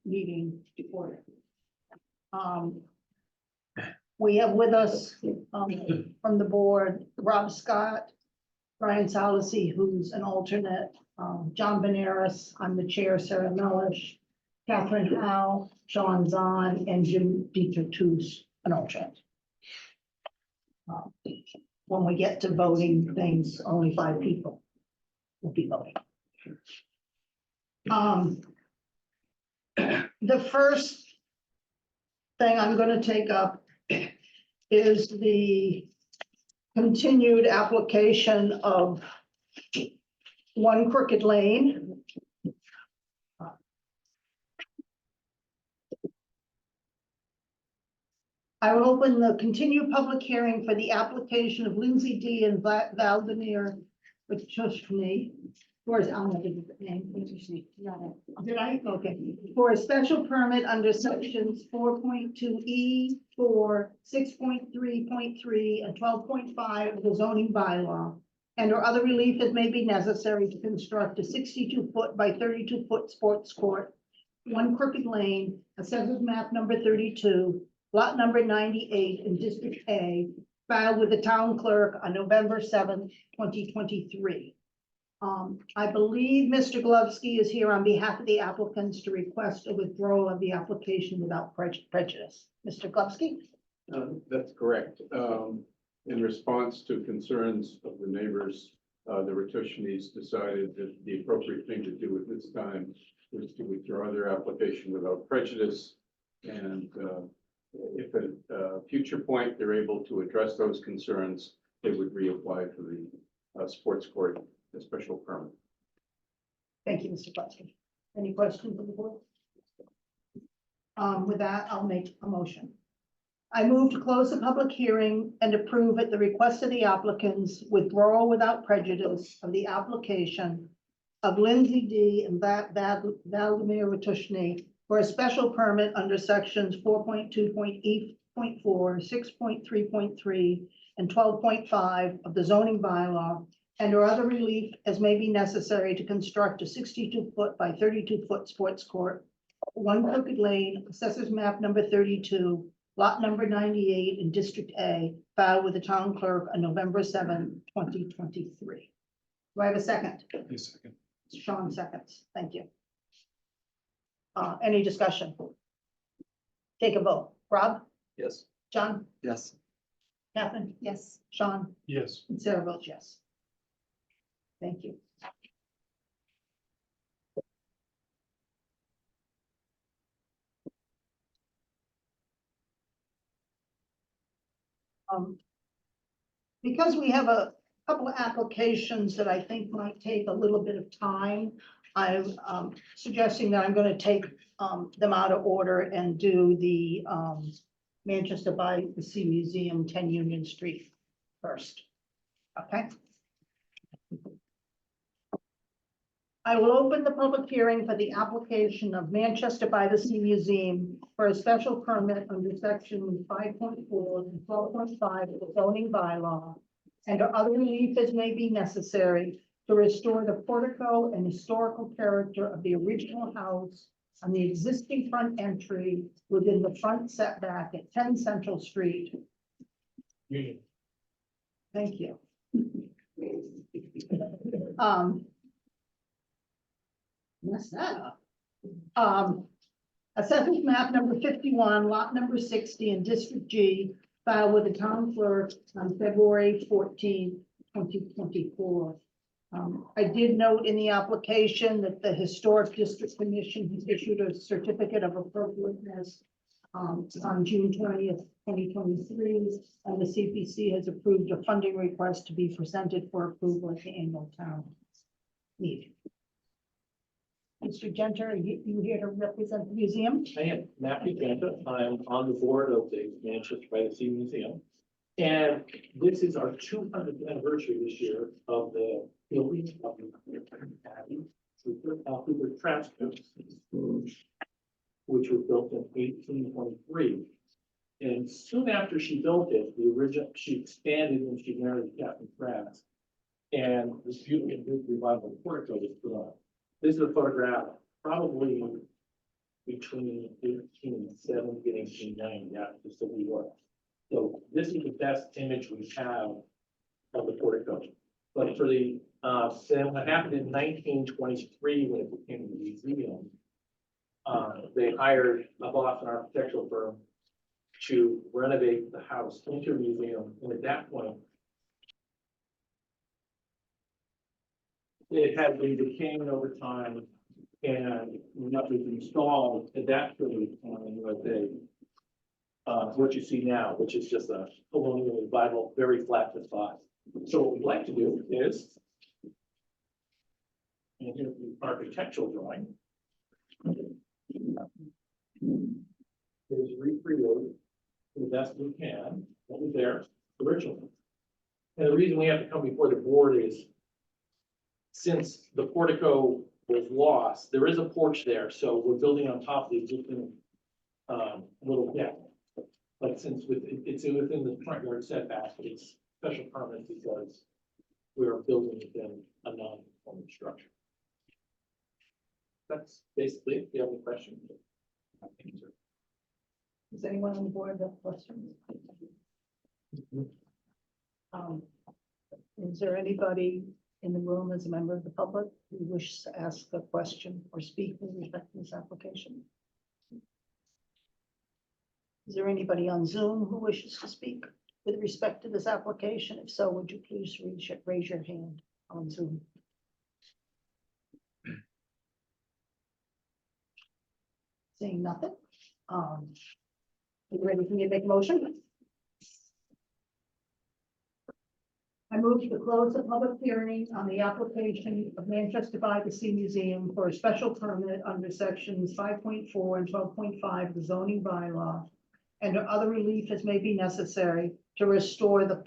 meeting before. We have with us, from the board, Rob Scott, Brian Salisi, who's an alternate, John Benares, I'm the chair, Sarah Melish, Catherine Howe, Sean Zahn, and Jim Dietrich, an alternate. When we get to voting things, only 5 people will be voting. The first thing I'm going to take up is the continued application of 1 Crooked Lane. I will open the continued public hearing for the application of Lindsay D. and Vladimir Wichushny. Or is I'll never get the name. Did I? Okay. For a special permit under sections 4.2E, 4, 6.3.3, and 12.5 of the zoning bylaw, and or other relief as may be necessary to construct a 62-foot by 32-foot sports court, 1 Crooked Lane, assessors map number 32, lot number 98 in District A, filed with the town clerk on November 7th, 2023. I believe Mr. Glovsky is here on behalf of the applicants to request a withdrawal of the application without prejudice. Mr. Glovsky? That's correct. In response to concerns of the neighbors, the Ratushnys decided that the appropriate thing to do at this time was to withdraw their application without prejudice. And if at a future point they're able to address those concerns, they would reapply for the sports court, the special permit. Thank you, Mr. Glovsky. Any questions of the board? With that, I'll make a motion. I move to close the public hearing and approve at the request of the applicants withdrawal without prejudice of the application of Lindsay D. and Vladimir Ratushney for a special permit under sections 4.2.E.4, 6.3.3, and 12.5 of the zoning bylaw, and or other relief as may be necessary to construct a 62-foot by 32-foot sports court, 1 Crooked Lane, assessors map number 32, lot number 98 in District A, filed with the town clerk on November 7, 2023. Do I have a second? A second. Sean seconds. Thank you. Any discussion? Take a vote. Rob? Yes. John? Yes. Catherine? Yes. Sean? Yes. And Sarah votes yes. Thank you. Because we have a couple of applications that I think might take a little bit of time, I'm suggesting that I'm going to take them out of order and do the Manchester by the Sea Museum, 10 Union Street first. Okay. I will open the public hearing for the application of Manchester by the Sea Museum for a special permit under section 5.4 and 12.5 of the zoning bylaw, and other relief as may be necessary to restore the portico and historical character of the original house on the existing front entry within the front setback at 10 Central Street. Thank you. Mess that up. Assessors map number 51, lot number 60 in District G, filed with the town clerk on February 14, 2024. I did note in the application that the Historic District Commission has issued a certificate of appropriateness on June 20th, 2023, and the CPC has approved a funding request to be presented for approval at the annual town meeting. Mr. Genter, are you here to represent the museum? I am Matthew Genta. I'm on the board of the Manchester by the Sea Museum. And this is our 200th anniversary this year of the building of the Hoover Trash Company, which was built in 1823. And soon after she built it, she expanded when she married Captain Trask. And this beautiful revival portico was put on. This is a photograph, probably we between 1870 and 1890, yeah, just so we were. So this is the best image we have of the portico. But for the, then what happened in 1923, when it became the museum, they hired a Boston architectural firm to renovate the house into a museum, and at that point, it had been decaying over time, and what was installed at that period of time was what you see now, which is just a colonial Bible, very flat facade. So what we'd like to do is, and here's the architectural drawing. Is recreate to the best we can what was there originally. And the reason we have to come before the board is, since the portico was lost, there is a porch there, so we're building on top of the existing little deck. But since it's within the front yard setback, it's special permit because we are building within a non-conforming structure. That's basically it. If you have any questions. Does anyone on the board have questions? Is there anybody in the room as a member of the public who wishes to ask a question or speak with respect to this application? Is there anybody on Zoom who wishes to speak with respect to this application? If so, would you please raise your hand on Zoom? Seeing nothing. You ready for me to make a motion? I move to close the public hearing on the application of Manchester by the Sea Museum for a special permit under sections 5.4 and 12.5 of the zoning bylaw, and other relief as may be necessary to restore the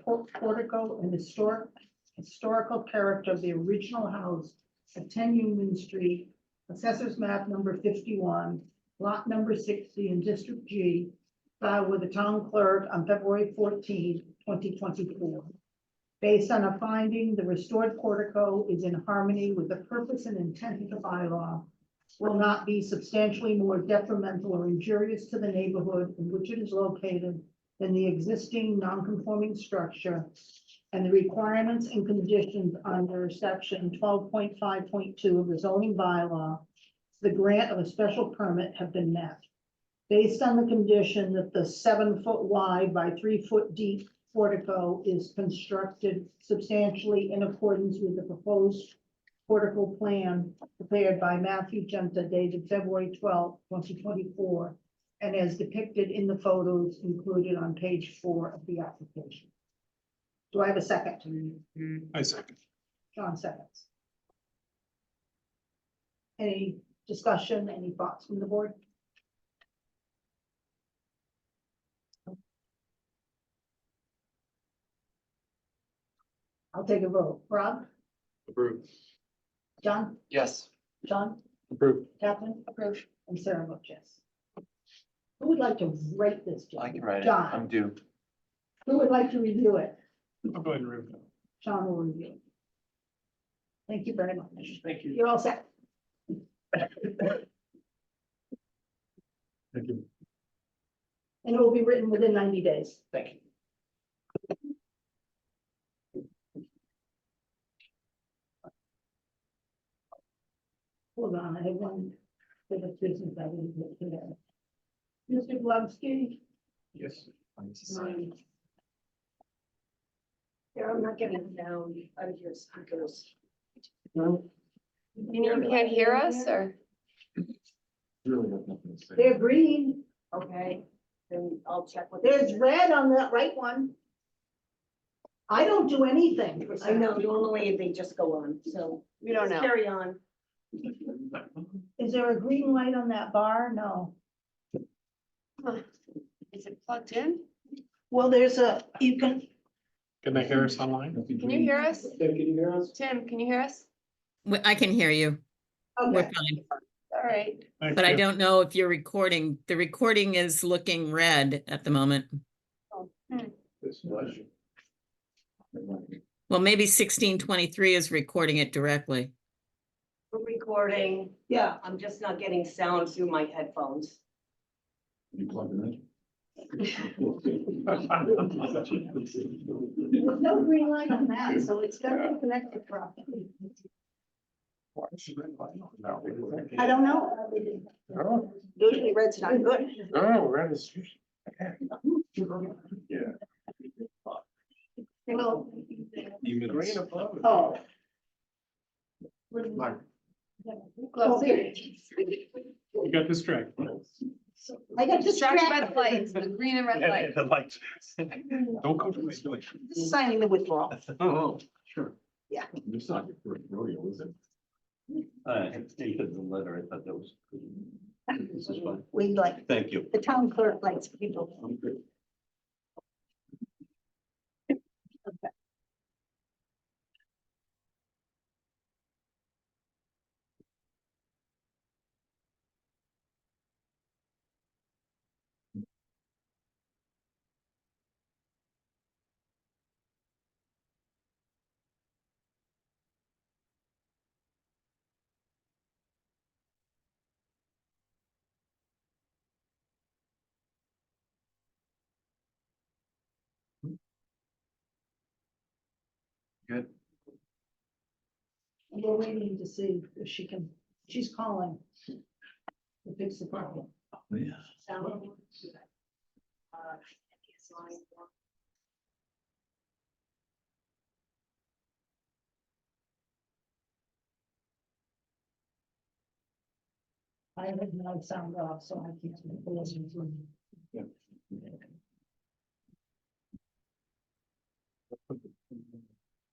portico and historical character of the original house at 10 Union Street, Assessor's Map number 51, lot number 60 in District G, filed with the town clerk on February 14, 2024. Based on a finding, the restored portico is in harmony with the purpose and intent of the bylaw, will not be substantially more detrimental or injurious to the neighborhood in which it is located than the existing non-conforming structure, and the requirements and conditions under section 12.5.2 of the zoning bylaw, the grant of a special permit have been met. Based on the condition that the 7-foot wide by 3-foot deep portico is constructed substantially in accordance with the proposed portico plan prepared by Matthew Genta dated February 12, 2024, and as depicted in the photos included on page 4 of the application. Do I have a second? I second. John seconds. Any discussion, any thoughts from the board? I'll take a vote. Rob? Approved. John? Yes. John? Approved. Catherine? Approved. And Sarah votes yes. Who would like to write this? I can write it. John. I'm due. Who would like to review it? I'll go ahead and remove that. John will review it. Thank you very much. Thank you. You're all set. Thank you. And it will be written within 90 days. Thank you. Hold on, I have one bit of business I didn't get today. Mr. Glovsky? Yes. Yeah, I'm not getting down out of your speakers. You can't hear us, or? Really have nothing to say. They're green. Okay, then I'll check with. There's red on that right one. I don't do anything. I know, normally they just go on, so. We don't just know. Carry on. Is there a green light on that bar? No. Is it plugged in? Well, there's a, you can, Can they hear us online? Can you hear us? Tim, can you hear us? Tim, can you hear us? I can hear you. We're okay, fine. All right. Thank But I you. don't know if you're recording. The recording is looking red at the moment. This bless you. Well, maybe 1623 is recording it directly. We're recording. recording. Yeah, I'm just not getting sound through my headphones. You plug them in? there's no green light on that, so it's gotta be connected properly. I don't know. Oh, Usually red's not good. oh, red is. Yeah. Well, Green above. oh. Close here. You got distracted. I got Distracted by the distracted. lights, the green and red lights. The lights. Don't go to my place. Signing the withdrawal. Oh, sure. Yeah. It's not your first rodeo, is it? I stated the letter, I thought that was. This is fine. We like, Thank you. the town clerk likes people. I'm good. Good. We're waiting to see if she can, she's calling to fix the problem. Yeah. I have no sound off, so I can't listen to you.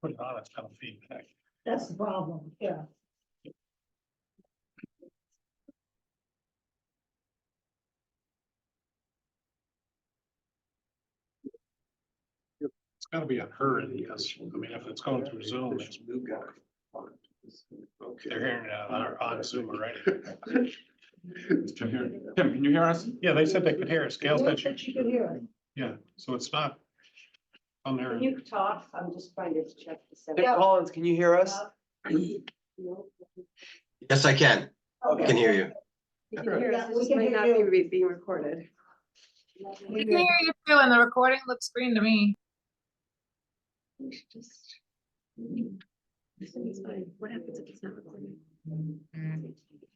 Put it on, it's kind of feedback. That's the problem, yeah. It's gotta be on her, and yes, I mean, if it's going through Zoom, it's. They're hearing it on Zoom already. Tim, can you hear us? Yeah, they said they could hear us. Gail said Said she could hear it. yeah, so it's not on there. Can you talk? I'm just trying to check the sound. Nick Collins, can you hear us? No. Yes, I can. I can hear you. You can hear us, Yeah, it we just can might hear not you. be being recorded. We can hear you too, and the recording looks green to me. What happens if it's not recorded?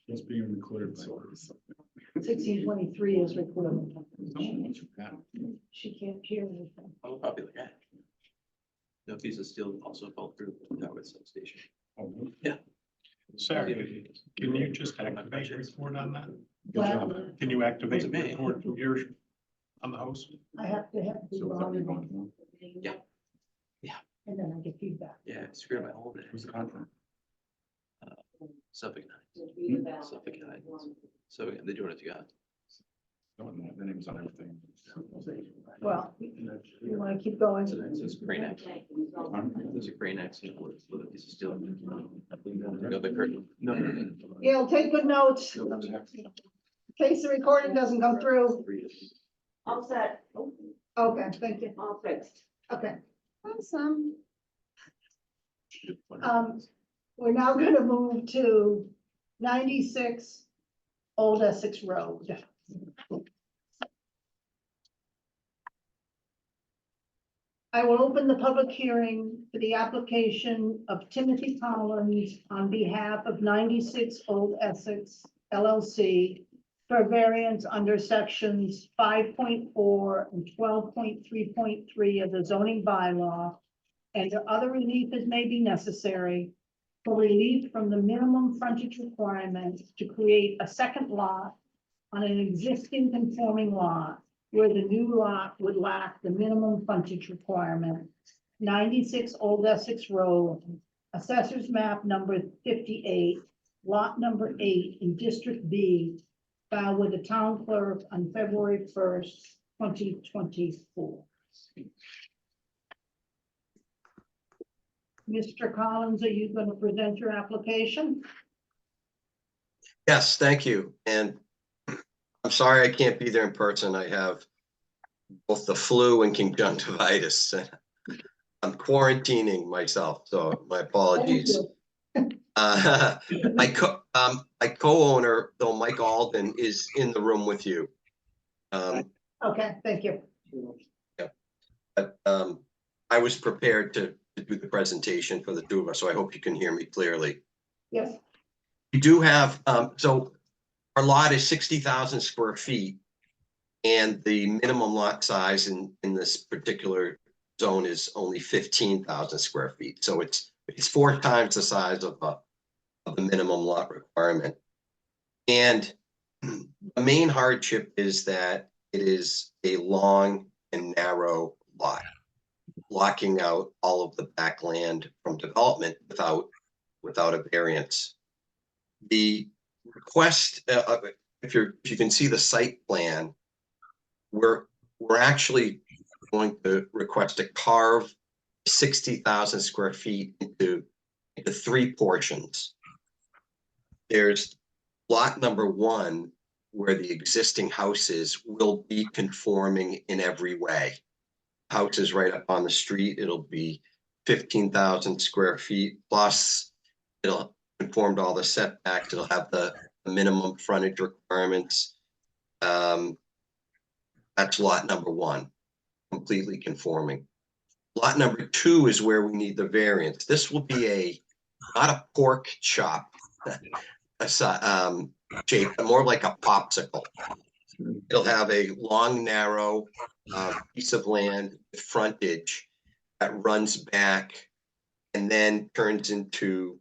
It's being recorded. 1623 is recorded. She can't hear anything. Oh, probably like that. No, piece of steel also fell through the tower substation. Yeah. Sarah, can you just activate record on that? Well, Can you activate Wasn't me. record from your, on the host? I have to have people on it, Yeah. Yeah. and then I get feedback. Yeah, screwed my whole day. Who's the contract? Suffolk Night. Suffolk Night. So they're doing it together. The name's on everything. Well, you want to keep going? So it's Crane X. There's a Crane X with a piece of steel. Go the curtain. No. Gail, take good notes in case the recording doesn't come through. All set, Okay, thank you. all fixed. Okay, Awesome. we're now gonna move to 96 Old Essex Road. I will open the public hearing for the application of Timothy Collins on behalf of 96 Old Essex LLC for variance under sections 5.4 and 12.3.3 of the zoning bylaw and other relief as may be necessary for relief from the minimum frontage requirement to create a second lot on an existing conforming lot where the new lot would lack the minimum frontage requirement. 96 Old Essex Road, Assessors Map number 58, lot number 8 in District B, filed with the town clerk on February 1st, 2024. Mr. Collins, are you going to present your application? Yes, thank you. And I'm sorry I can't be there in person. I have both the flu and conjunctivitis. I'm quarantining myself, so my apologies. My co-owner, though, Mike Alden, is in the room with you. Okay, thank you. But I was prepared to do the presentation for the two of us, so I hope you can hear me clearly. Yes, We do have, so our lot is 60,000 square feet. And the minimum lot size in this particular zone is only 15,000 square feet. So it's 4 times the size of the minimum lot requirement. And the main hardship is that it is a long and narrow lot, blocking out all of the backland from development without a variance. The request, if you can see the site plan, we're actually going to request to carve 60,000 square feet into 3 portions. There's lot number 1, where the existing houses will be conforming in every way. House is right up on the street. It'll be 15,000 square feet plus. It'll conform to all the setbacks. It'll have the minimum frontage requirements. That's lot number 1, completely conforming. Lot number 2 is where we need the variance. This will be not a pork chop, shape, but more like a popsicle. It'll have a long, narrow piece of land with frontage that runs back and then turns into,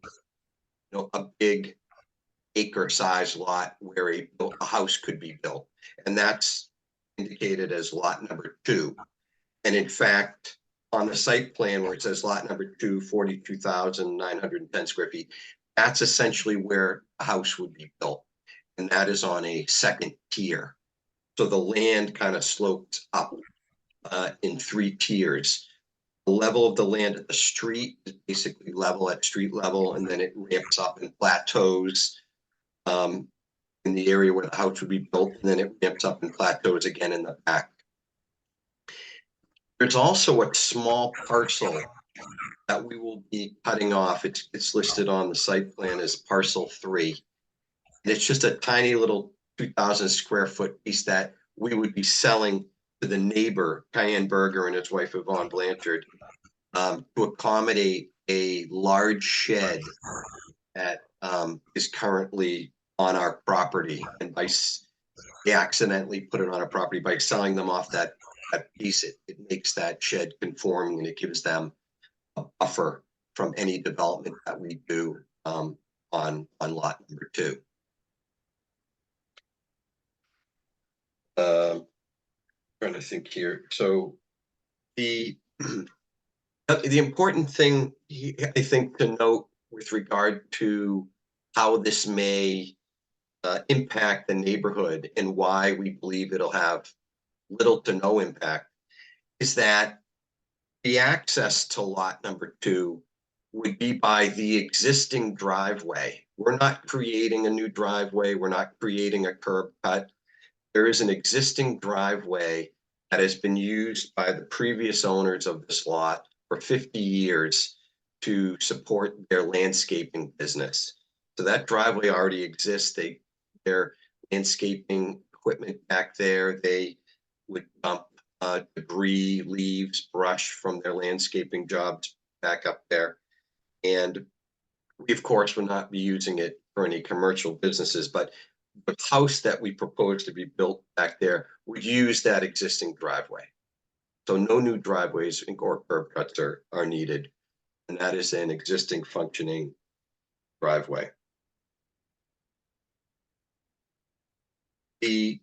a big acre-sized lot where a house could be built, and that's indicated as lot number 2. And in fact, on the site plan where it says lot number 2, 42,910 square feet, that's essentially where a house would be built. And that is on a second tier. So the land kind of sloped up in 3 tiers. The level of the land at the street is basically level at street level, and then it ramps up and plateaus in the area where the house would be built, and then it ramps up and plateaus again in the back. There's also a small parcel that we will be cutting off. It's listed on the site plan as parcel 3. And it's just a tiny little 2,000 square foot piece that we would be selling to the neighbor, Cayenne Berger and his wife, Yvonne Blanchard, to accommodate a large shed that is currently on our property. And they accidentally put it on our property by selling them off that piece. It makes that shed conforming, and it gives them a buffer from any development that we do on lot number 2. Trying to think here. So the important thing I think to note with regard to how this may impact the neighborhood and why we believe it'll have little to no impact is that the access to lot number 2 would be by the existing driveway. We're not creating a new driveway. We're not creating a curb cut. There is an existing driveway that has been used by the previous owners of this lot for 50 years to support their landscaping business. So that driveway already exists. Their landscaping equipment back there, they would dump debris, leaves, brush from their landscaping jobs back up there. And we, of course, would not be using it for any commercial businesses, but the house that we propose to be built back there would use that existing driveway. So no new driveways or curb cuts are needed. And that is an existing functioning driveway. The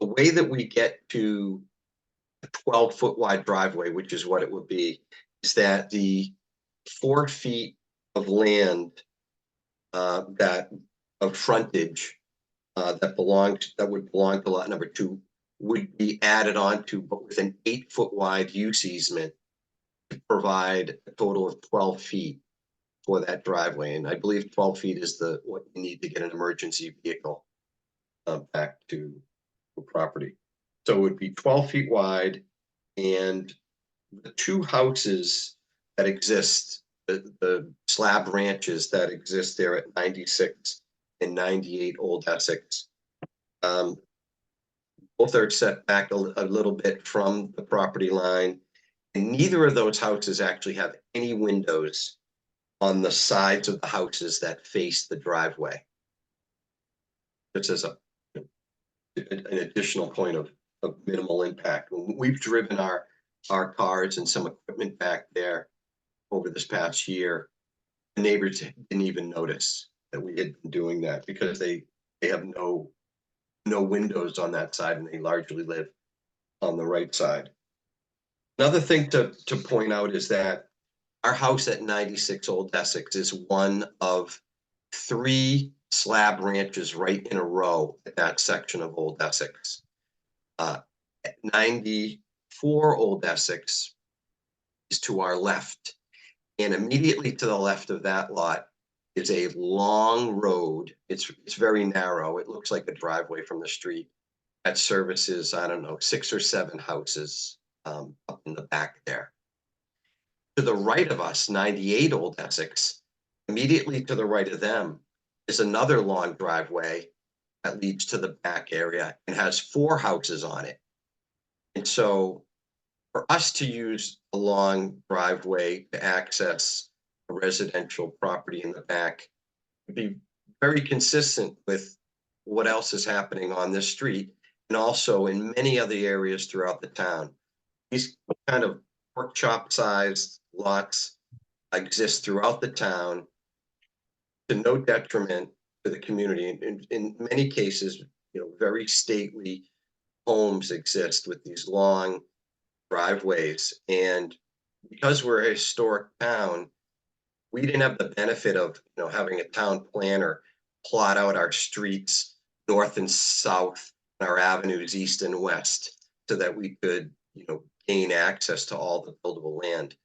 way that we get to a 12-foot wide driveway, which is what it would be, is that the 4 feet of land of frontage that would belong to lot number 2 would be added on to, but with an 8-foot wide use easement to provide a total of 12 feet for that driveway. And I believe 12 feet is what you need to get an emergency vehicle back to the property. So it would be 12 feet wide, and the 2 houses that exist, the slab ranches that exist there at 96 and 98 Old Essex. Both are set back a little bit from the property line. And neither of those houses actually have any windows on the sides of the houses that face the driveway. This is an additional point of minimal impact. We've driven our cars and some equipment back there over this past year. The neighbors didn't even notice that we had been doing that because they have no windows on that side, and they largely live on the right side. Another thing to point out is that our house at 96 Old Essex is one of 3 slab ranches right in a row at that section of Old Essex. At 94 Old Essex is to our left, and immediately to the left of that lot is a long road. It's very narrow. It looks like a driveway from the street that services, I don't know, 6 or 7 houses up in the back there. To the right of us, 98 Old Essex, immediately to the right of them is another long driveway that leads to the back area and has 4 houses on it. And so for us to use a long driveway to access a residential property in the back would be very consistent with what else is happening on this street and also in many other areas throughout the town. These kind of workshop sized lots exist throughout the town to no detriment to the community. And in many cases, very stately homes exist with these long driveways. And because we're a historic town, we didn't have the benefit of having a town planner plot out our streets north and south, and our avenues east and west, so that we could gain access to all the buildable land.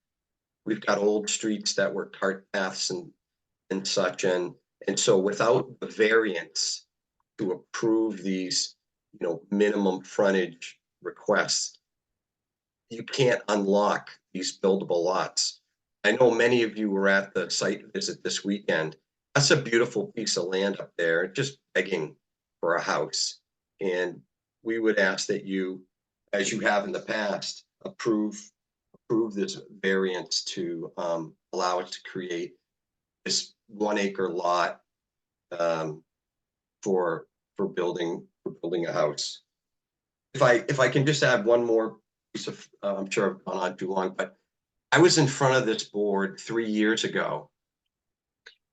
We've got old streets that were cart paths and such, and so without the variance to approve these minimum frontage requests, you can't unlock these buildable lots. I know many of you were at the site visit this weekend. That's a beautiful piece of land up there, just begging for a house. And we would ask that you, as you have in the past, approve this variance to allow us to create this 1 acre lot for building a house. If I can just add one more piece of, I'm sure I've gone on too long, but I was in front of this board 3 years ago,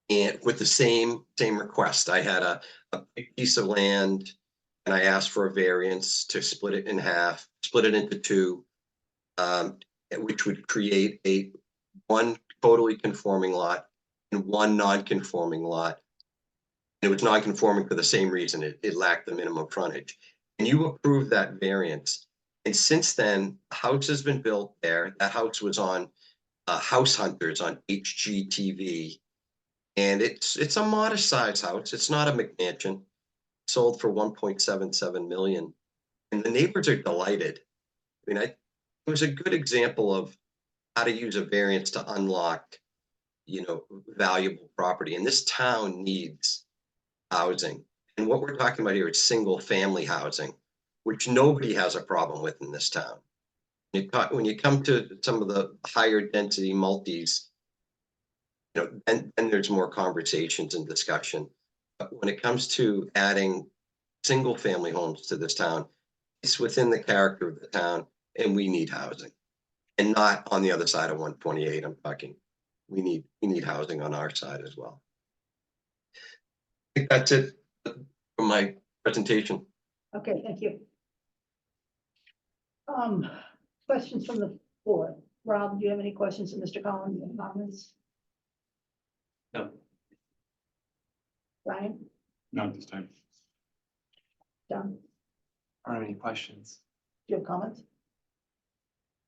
and with the same request. I had a big piece of land, and I asked for a variance to split it in half, split it into 2, which would create one totally conforming lot and 1 non-conforming lot. And it was non-conforming for the same reason. It lacked the minimum frontage. And you approved that variance. And since then, a house has been built there. That house was on House Hunters on HGTV. And it's a modest size house. It's not a McMansion. Sold for 1.77 million. And the neighbors are delighted. I mean, it was a good example of how to use a variance to unlock, valuable property. And this town needs housing. And what we're talking about here is single family housing, which nobody has a problem with in this town. When you come to some of the higher density multis, and there's more conversations and discussion. But when it comes to adding single family homes to this town, it's within the character of the town, and we need housing. And not on the other side of 128, I'm talking. We need housing on our side as well. I think that's it for my presentation. Okay, thank you. Questions from the board. Rob, do you have any questions for Mr. Collins? Any comments? No. Brian, Not at this time. John, I don't have any questions. do you have comments?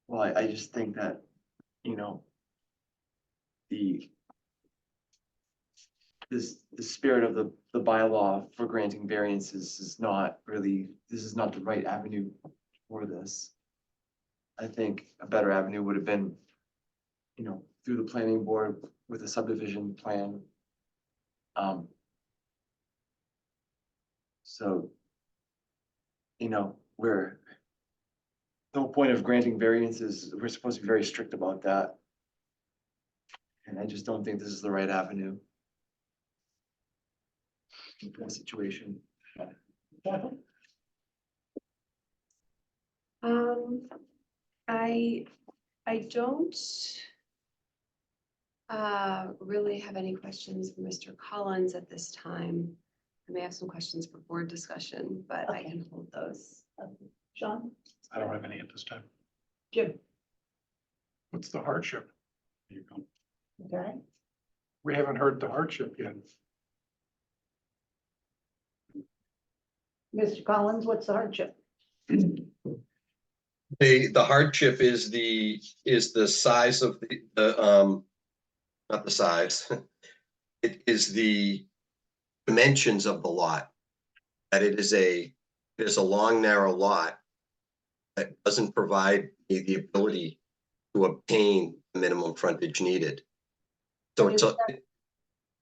Well, I just think that, the spirit of the bylaw for granting variances is not really, this is not the right avenue for this. I think a better avenue would have been you know, through the planning board with a subdivision plan. So, you know, the whole point of granting variances, we're supposed to be very strict about that. And I just don't think this is the right avenue. In that situation. I don't really have any questions for Mr. Collins at this time. I may have some questions for board discussion, but I Okay. can hold those. Sean, I don't have any at this time. Jim, What's the hardship? You go. okay? We haven't heard the hardship yet. Mr. Collins, what's the hardship? The hardship is the size of not the size. It is the dimensions of the lot. That it is a long, narrow lot that doesn't provide me the ability to obtain the minimum frontage needed. So it's a,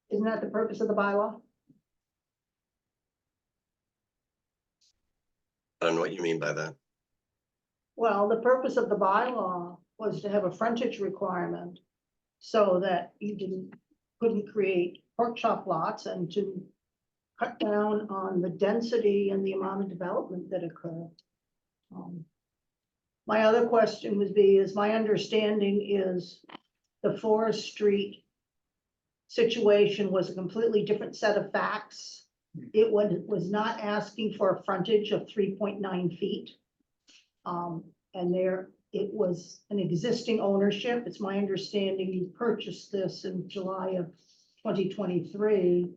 Isn't that the purpose of the bylaw? I don't know what you mean by that. Well, the purpose of the bylaw was to have a frontage requirement so that you couldn't create pork chop lots and to cut down on the density and the amount of development that occurred. My other question would be, is my understanding is the Forest Street situation was a completely different set of facts. It was not asking for a frontage of 3.9 feet. And it was an existing ownership. It's my understanding you purchased this in July of 2023.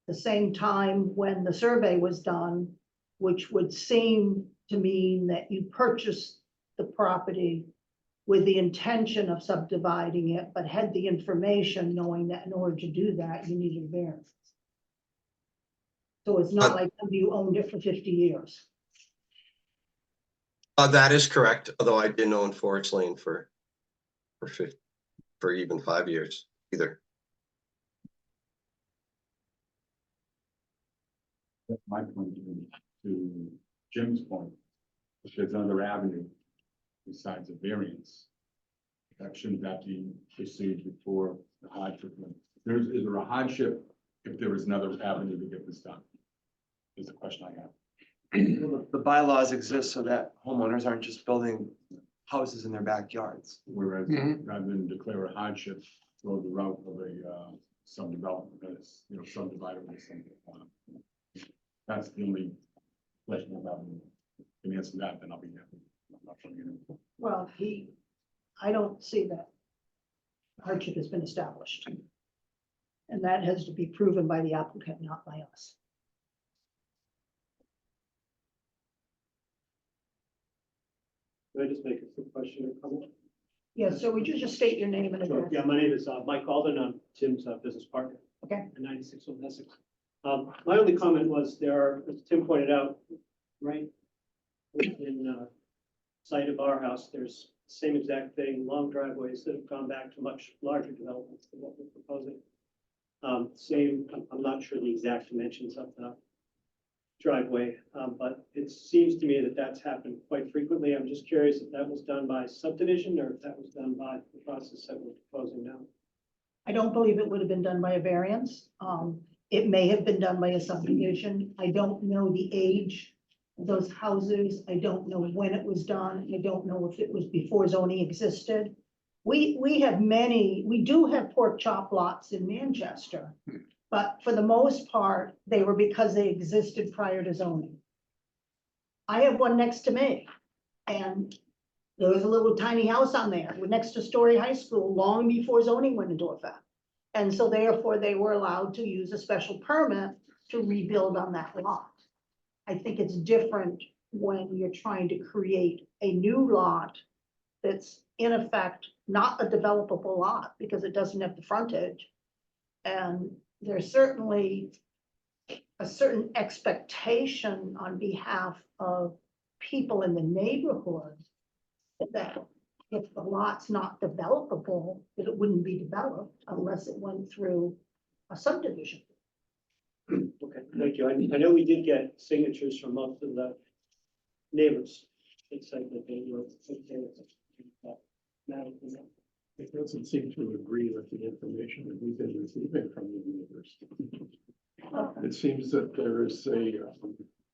The same time when the survey was done, which would seem to mean that you purchased the property with the intention of subdividing it, but had the information knowing that in order to do that, you needed a variance. So it's not like you owned it for 50 years. That is correct, although I didn't own Forest Lane for even 5 years either. That's my point of view. To Jim's point, if there's another avenue besides a variance, that shouldn't that be pursued before the hardship? Is there a hardship if there is another avenue to get this done? Is the question I have. The bylaws exist so that homeowners aren't just building houses in their backyards. Whereas rather than declare a hardship, go the route of a subdevelopment, that's, you know, subdivided or something. That's the only question about, can you answer that, then I'll be happy. I'm not trying to get into- Well, I don't see that hardship has been established. And that has to be proven by the applicant, not by us. Can I just make a quick question or comment? Yeah, so would you just state your name and Sure. address? Yeah, my name is Mike Alden. I'm Tim's business partner. Okay. At 96 Old Essex. My only comment was as Tim pointed out, right? In sight of our house, there's the same exact thing, long driveways that have gone back to much larger developments than what we're proposing. I'm not sure the exact dimensions of the driveway, but it seems to me that that's happened quite frequently. I'm just curious if that was done by subdivision or if that was done by the process that we're proposing now. I don't believe it would have been done by a variance. It may have been done by a subdivision. I don't know the age of those houses. I don't know when it was done. I don't know if it was before zoning existed. We do have pork chop lots in Manchester, but for the most part, they were because they existed prior to zoning. I have one next to me, and there was a little tiny house on there next to Story High School long before zoning went into effect. And so therefore they were allowed to use a special permit to rebuild on that lot. I think it's different when you're trying to create a new lot that's in effect not a developable lot because it doesn't have the frontage. And there's certainly a certain expectation on behalf of people in the neighborhood that if the lot's not developable, that it wouldn't be developed unless it went through a subdivision. Okay, thank you. I know we did get signatures from most of the neighbors. It said that they were. It doesn't seem to agree with the information that we've been receiving from the neighbors. It seems that there is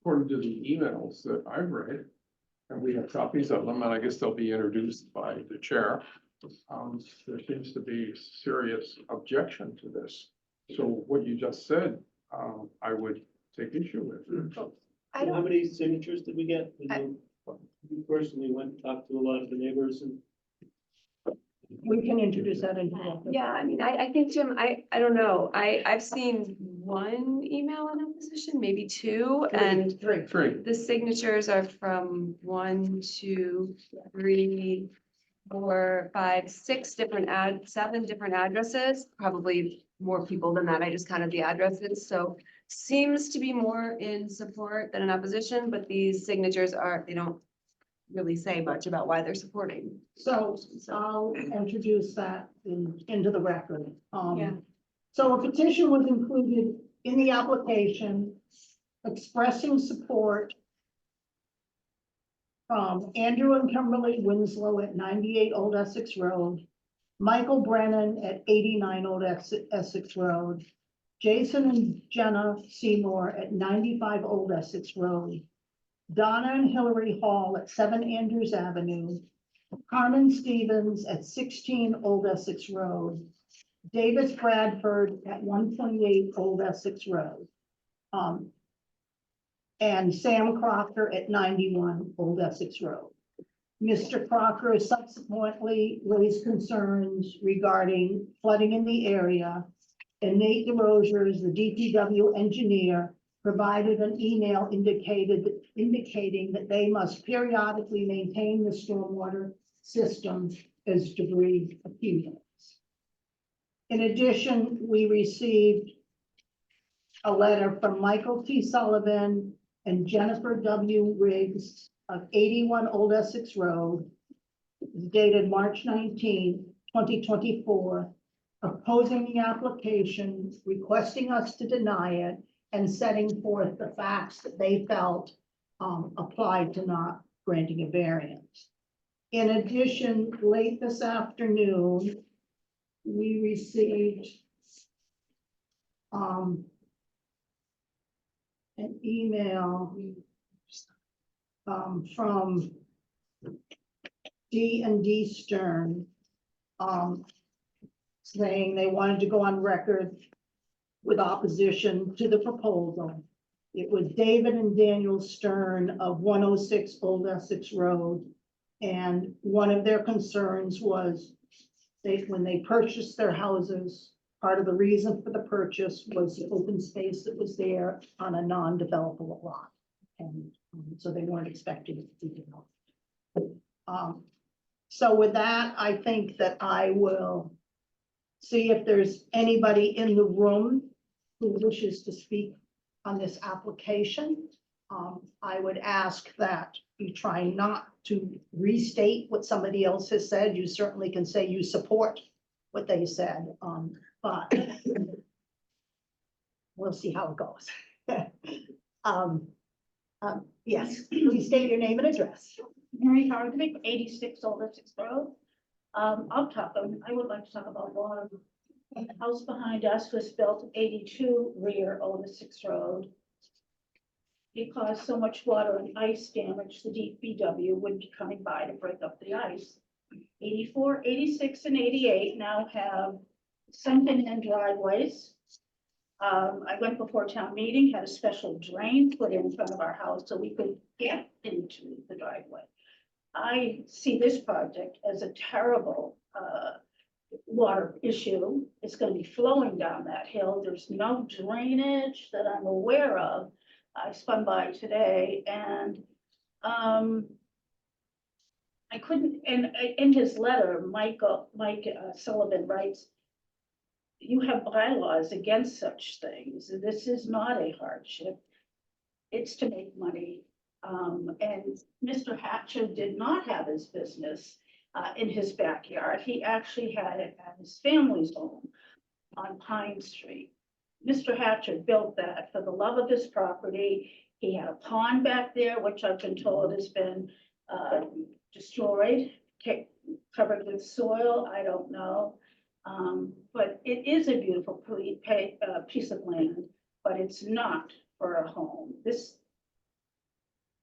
according to the emails that I've read, and we have copies of them, and I guess they'll be introduced by the chair. There seems to be serious objection to this. So what you just said, I would take issue with. I don't, How many signatures did we get? I- You personally went and talked to a lot of the neighbors and. We can introduce that into the record. yeah, I mean, I think, Jim, I don't know. I've seen one email in opposition, maybe two, and Three. the signatures are from 1, 2, 3, 4, 5, 6 different seven different addresses, probably more people than that. I just counted the addresses, so seems to be more in support than in opposition, but these signatures they don't really say much about why they're supporting. So I'll introduce that into the record. Yeah. So a petition was included in the application expressing support from Andrew and Kimberly Winslow at 98 Old Essex Road, Michael Brennan at 89 Old Essex Road, Jason and Jenna Seymour at 95 Old Essex Road, Donna and Hillary Hall at 7 Andrews Avenue, Carmen Stevens at 16 Old Essex Road, Davis Bradford at 128 Old Essex Road, and Sam Crocker at 91 Old Essex Road. Mr. Crocker subsequently raised concerns regarding flooding in the area, and Nate DeRosiers, the DPW engineer, provided an email indicating that they must periodically maintain the stormwater system as debris accumulates. In addition, we received a letter from Michael T. Sullivan and Jennifer W. Riggs of 81 Old Essex Road, dated March 19, 2024, opposing the application, requesting us to deny it, and setting forth the facts that they felt applied to not granting a variance. In addition, late this afternoon, we received an email from D&D Stern saying they wanted to go on record with opposition to the proposal. It was David and Daniel Stern of 106 Old Essex Road. And one of their concerns was when they purchased their houses, part of the reason for the purchase was the open space that was there on a non-developable lot. And so they weren't expecting it to be developed. So with that, I think that I will see if there's anybody in the room who wishes to speak on this application. I would ask that you try not to restate what somebody else has said. You certainly can say you support what they said, but we'll see how it goes. Yes, please state your name and address. Mary Hardwick, 86 Old Essex Road. I would like to talk about water. The house behind us was built 82 rear Old Essex Road. It caused so much water and ice damage, the DPW would be coming by to break up the ice. 84, 86, and 88 now have sunken in driveways. I went before town meeting, had a special drain put in front of our house so we could get into the driveway. I see this project as a terrible water issue. It's going to be flowing down that hill. There's no drainage that I'm aware of. I spun by today and I couldn't, and in his letter, Mike Sullivan writes, you have bylaws against such things. This is not a hardship. It's to make money. And Mr. Hatcher did not have his business in his backyard. He actually had it at his family's home on Pine Street. Mr. Hatcher built that for the love of his property. He had a pond back there, which I've been told has been destroyed, covered with soil, I don't know. But it is a beautiful piece of land, but it's not for a home. This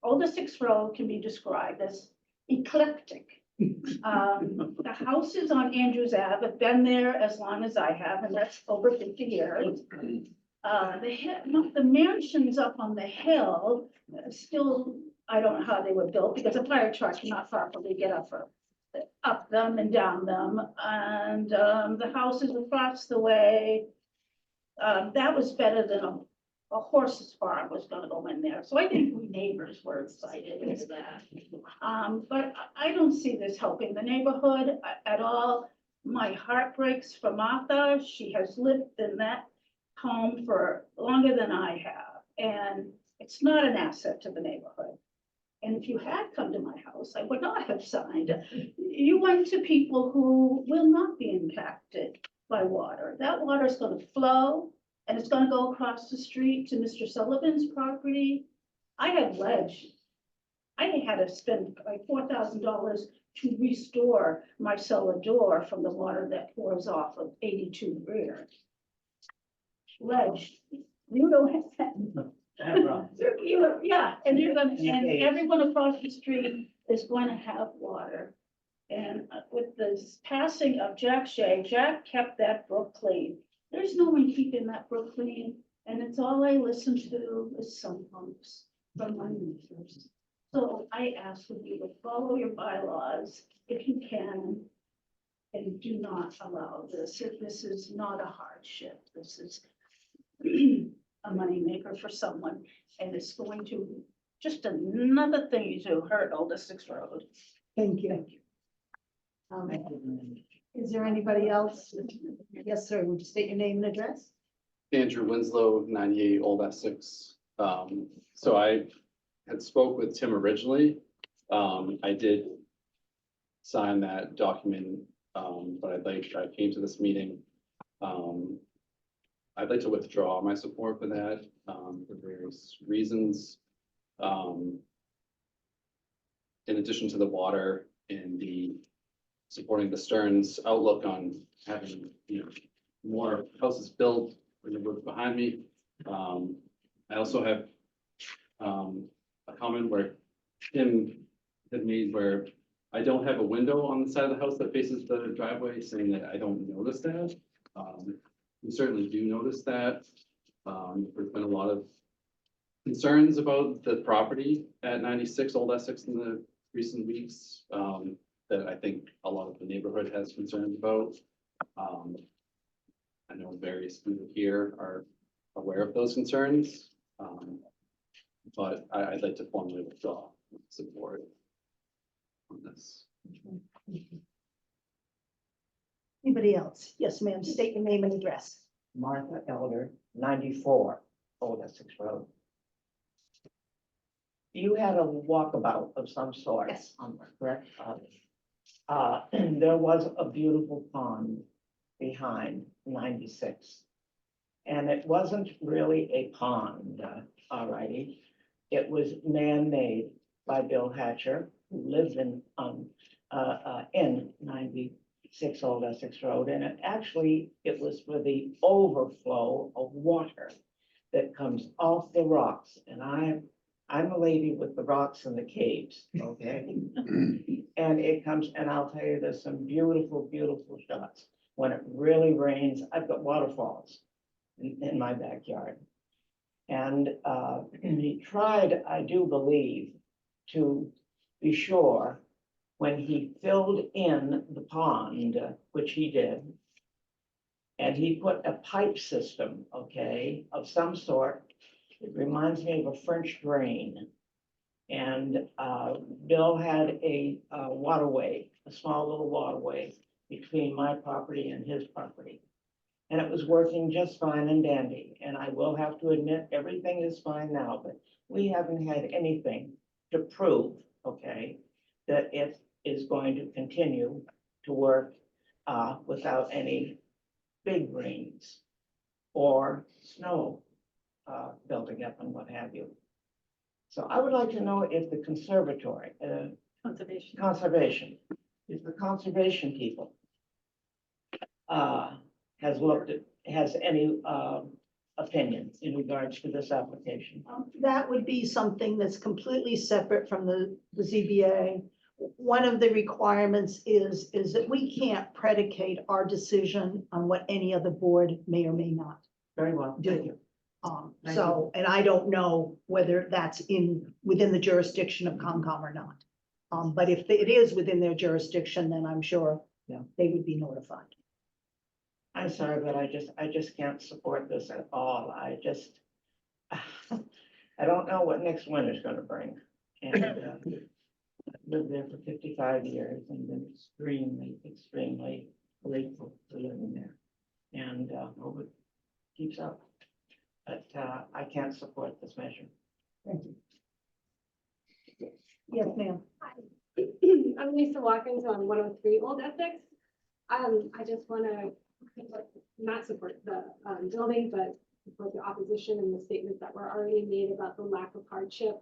Old Essex Road can be described as eclectic. The houses on Andrews Ave have been there as long as I have, and that's over 50 years. The mansions up on the hill, still, I don't know how they were built, because a fire truck cannot properly get up them and down them, and the houses across the way, that was better than a horse's farm was gonna go in there, so I think we neighbors were excited as that. But I don't see this helping the neighborhood at all. My heart breaks for Martha. She has lived in that home for longer than I have, and it's not an asset to the neighborhood. And if you had come to my house, I would not have signed. You went to people who will not be impacted by water. That water is gonna flow, and it's gonna go across the street to Mr. Sullivan's property. I had ledge. I had to spend like $4,000 to restore my cellar door from the water that pours off of 82 rear. Ledge, you don't have that. Yeah, and you're gonna, and everyone across the street is going to have water. And with the passing of Jack Shea, Jack kept that brook clean. There's no one keeping that brook clean, and it's all I listen to is some pumps from my neighbors. So I ask of you to follow your bylaws if you can, and do not allow this. If this is not a hardship, this is a moneymaker for someone, and it's going to, just another thing to hurt Old Essex Road. Thank you. Is there anybody else? Yes, sir. Would you state your name and address? Andrew Winslow, 98 Old Essex. So I had spoke with Tim originally. I did sign that document, but I came to this meeting. I'd like to withdraw my support for that, for various reasons. In addition to the water and the supporting the Stearns outlook on having, more houses built in the roof behind me. I also have a comment where Tim had made where I don't have a window on the side of the house that faces the driveway, saying that I don't notice that. We certainly do notice that. There's been a lot of concerns about the property at 96 Old Essex in the recent weeks, that I think a lot of the neighborhood has concerns about. I know various people here are aware of those concerns, but I'd like to formally withdraw support on this. Anybody else? Yes, ma'am. State your name and address. Martha Elder, 94 Old Essex Road. You had a walkabout of some sort. Yes. Correct? There was a beautiful pond behind 96. And it wasn't really a pond, alrighty. It was man-made by Bill Hatcher, who lived in 96 Old Essex Road. And it was for the overflow of water that comes off the rocks. And I'm a lady with the rocks and the caves, okay? And it comes, and I'll tell you, there's some beautiful, beautiful shots. When it really rains, I've got waterfalls in my backyard. And he tried, I do believe, to be sure when he filled in the pond, which he did, and he put a pipe system, okay, of some sort. It reminds me of a French drain. And Bill had a waterway, a small little waterway between my property and his property. And it was working just fine and dandy. And I will have to admit, everything is fine now, but we haven't had anything to prove, okay, that if is going to continue to work without any big rains or snow building up and what have you. So I would like to know if the conservatory, conservation, if the conservation people has any opinion in regards to this application. That would be something that's completely separate from the ZBA. One of the requirements is that we can't predicate our decision on what any other board may or may not Very well, thank do. you. Thank So, and I don't know whether that's within the jurisdiction of Concom or not. But if it is within their jurisdiction, then I'm sure they would be notified. I'm sorry, but I just can't support this at all. I just, I don't know what next winter's gonna bring. And I've lived there for 55 years and been extremely grateful for living there. And hope it keeps up. But I can't support this measure. Thank you. Yes, ma'am. I'm Lisa Watkins on 103 Old Essex. I just want to not support the building, but support the opposition and the statements that were already made about the lack of hardship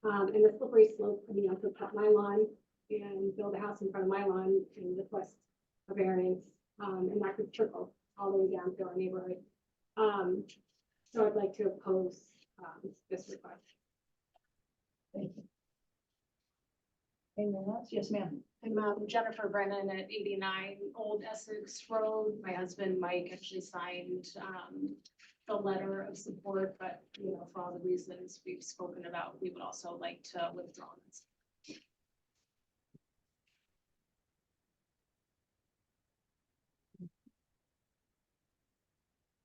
and the slippery slope for me to cut my lawn and build a house in front of my lawn and request a variance, and that could trickle all the way down to our neighborhood. So I'd like to oppose this request. Thank you. Anyone else? Yes, ma'am. I'm Jennifer Brennan at 89 Old Essex Road. My husband, Mike, actually signed the letter of support, but for all the reasons we've spoken about, we would also like to withdraw this.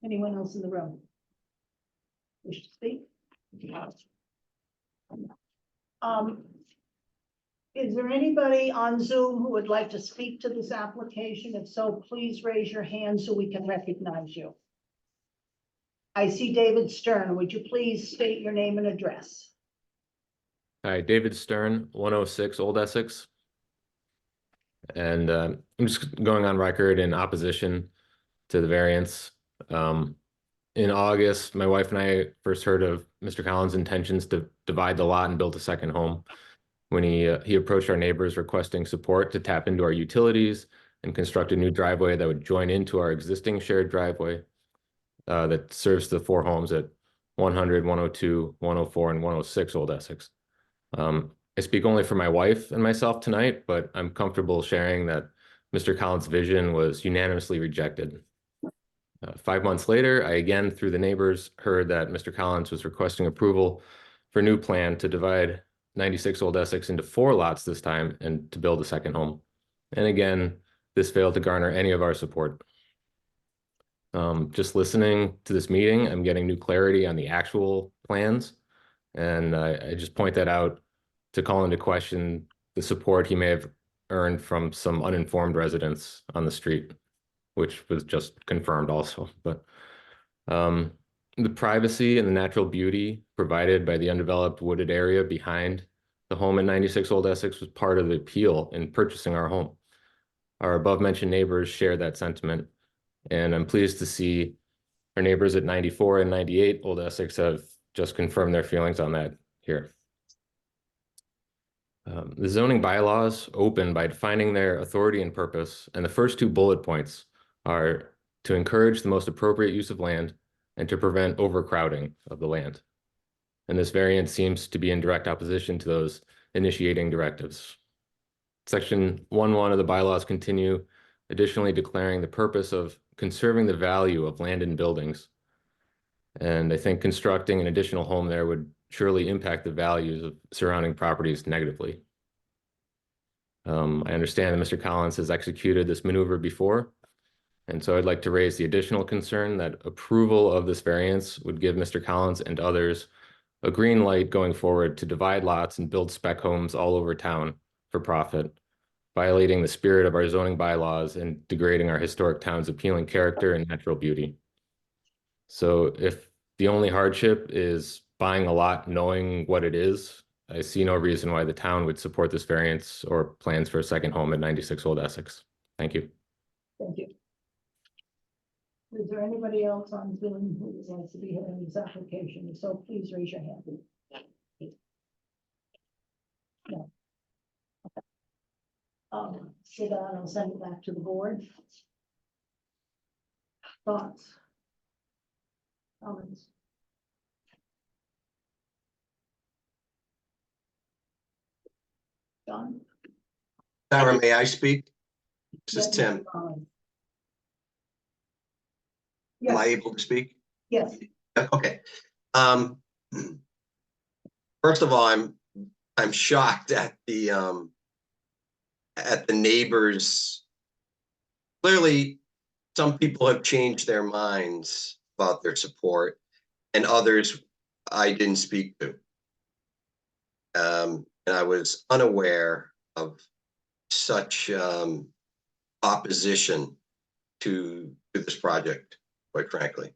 Anyone else in the room? Wish to speak? Is there anybody on Zoom who would like to speak to this application? If so, please raise your hand so we can recognize you. I see David Stern. Would you please state your name and address? Hi, David Stern, 106 Old Essex. And I'm just going on record in opposition to the variance. In August, my wife and I first heard of Mr. Collins' intentions to divide the lot and build a second home when he approached our neighbors requesting support to tap into our utilities and construct a new driveway that would join into our existing shared driveway that serves the 4 homes at 100, 102, 104, and 106 Old Essex. I speak only for my wife and myself tonight, but I'm comfortable sharing that Mr. Collins' vision was unanimously rejected. 5 months later, I again, through the neighbors, heard that Mr. Collins was requesting approval for a new plan to divide 96 Old Essex into 4 lots this time and to build a second home. And again, this failed to garner any of our support. Just listening to this meeting, I'm getting new clarity on the actual plans. And I just point that out to call into question the support he may have earned from some uninformed residents on the street, which was just confirmed also. But the privacy and the natural beauty provided by the undeveloped wooded area behind the home at 96 Old Essex was part of the appeal in purchasing our home. Our above-mentioned neighbors share that sentiment, and I'm pleased to see our neighbors at 94 and 98 Old Essex have just confirmed their feelings on that here. The zoning bylaws open by defining their authority and purpose, and the first 2 bullet points are to encourage the most appropriate use of land and to prevent overcrowding of the land. And this variance seems to be in direct opposition to those initiating directives. Section 1.1 of the bylaws continue additionally declaring the purpose of conserving the value of land and buildings. And I think constructing an additional home there would surely impact the values of surrounding properties negatively. I understand that Mr. Collins has executed this maneuver before, and so I'd like to raise the additional concern that approval of this variance would give Mr. Collins and others a green light going forward to divide lots and build spec homes all over town for profit, violating the spirit of our zoning bylaws and degrading our historic town's appealing character and natural beauty. So if the only hardship is buying a lot knowing what it is I see no reason why the town would support this variance or plans for a second home at 96 Old Essex. Thank you. Thank you. Is there anybody else on Zoom who would like to be hearing this application? So please raise your hand. No. So that I'll send it back to the board. Thoughts? Comments? John? Sarah, may I speak? This is Yes, Tim. Mr. Collins. Am I Yes, able to speak? yes, Okay. First of all, I'm shocked at the neighbors. Clearly, some people have changed their minds about their support, and others I didn't speak to. And I was unaware of such opposition to this project, quite frankly.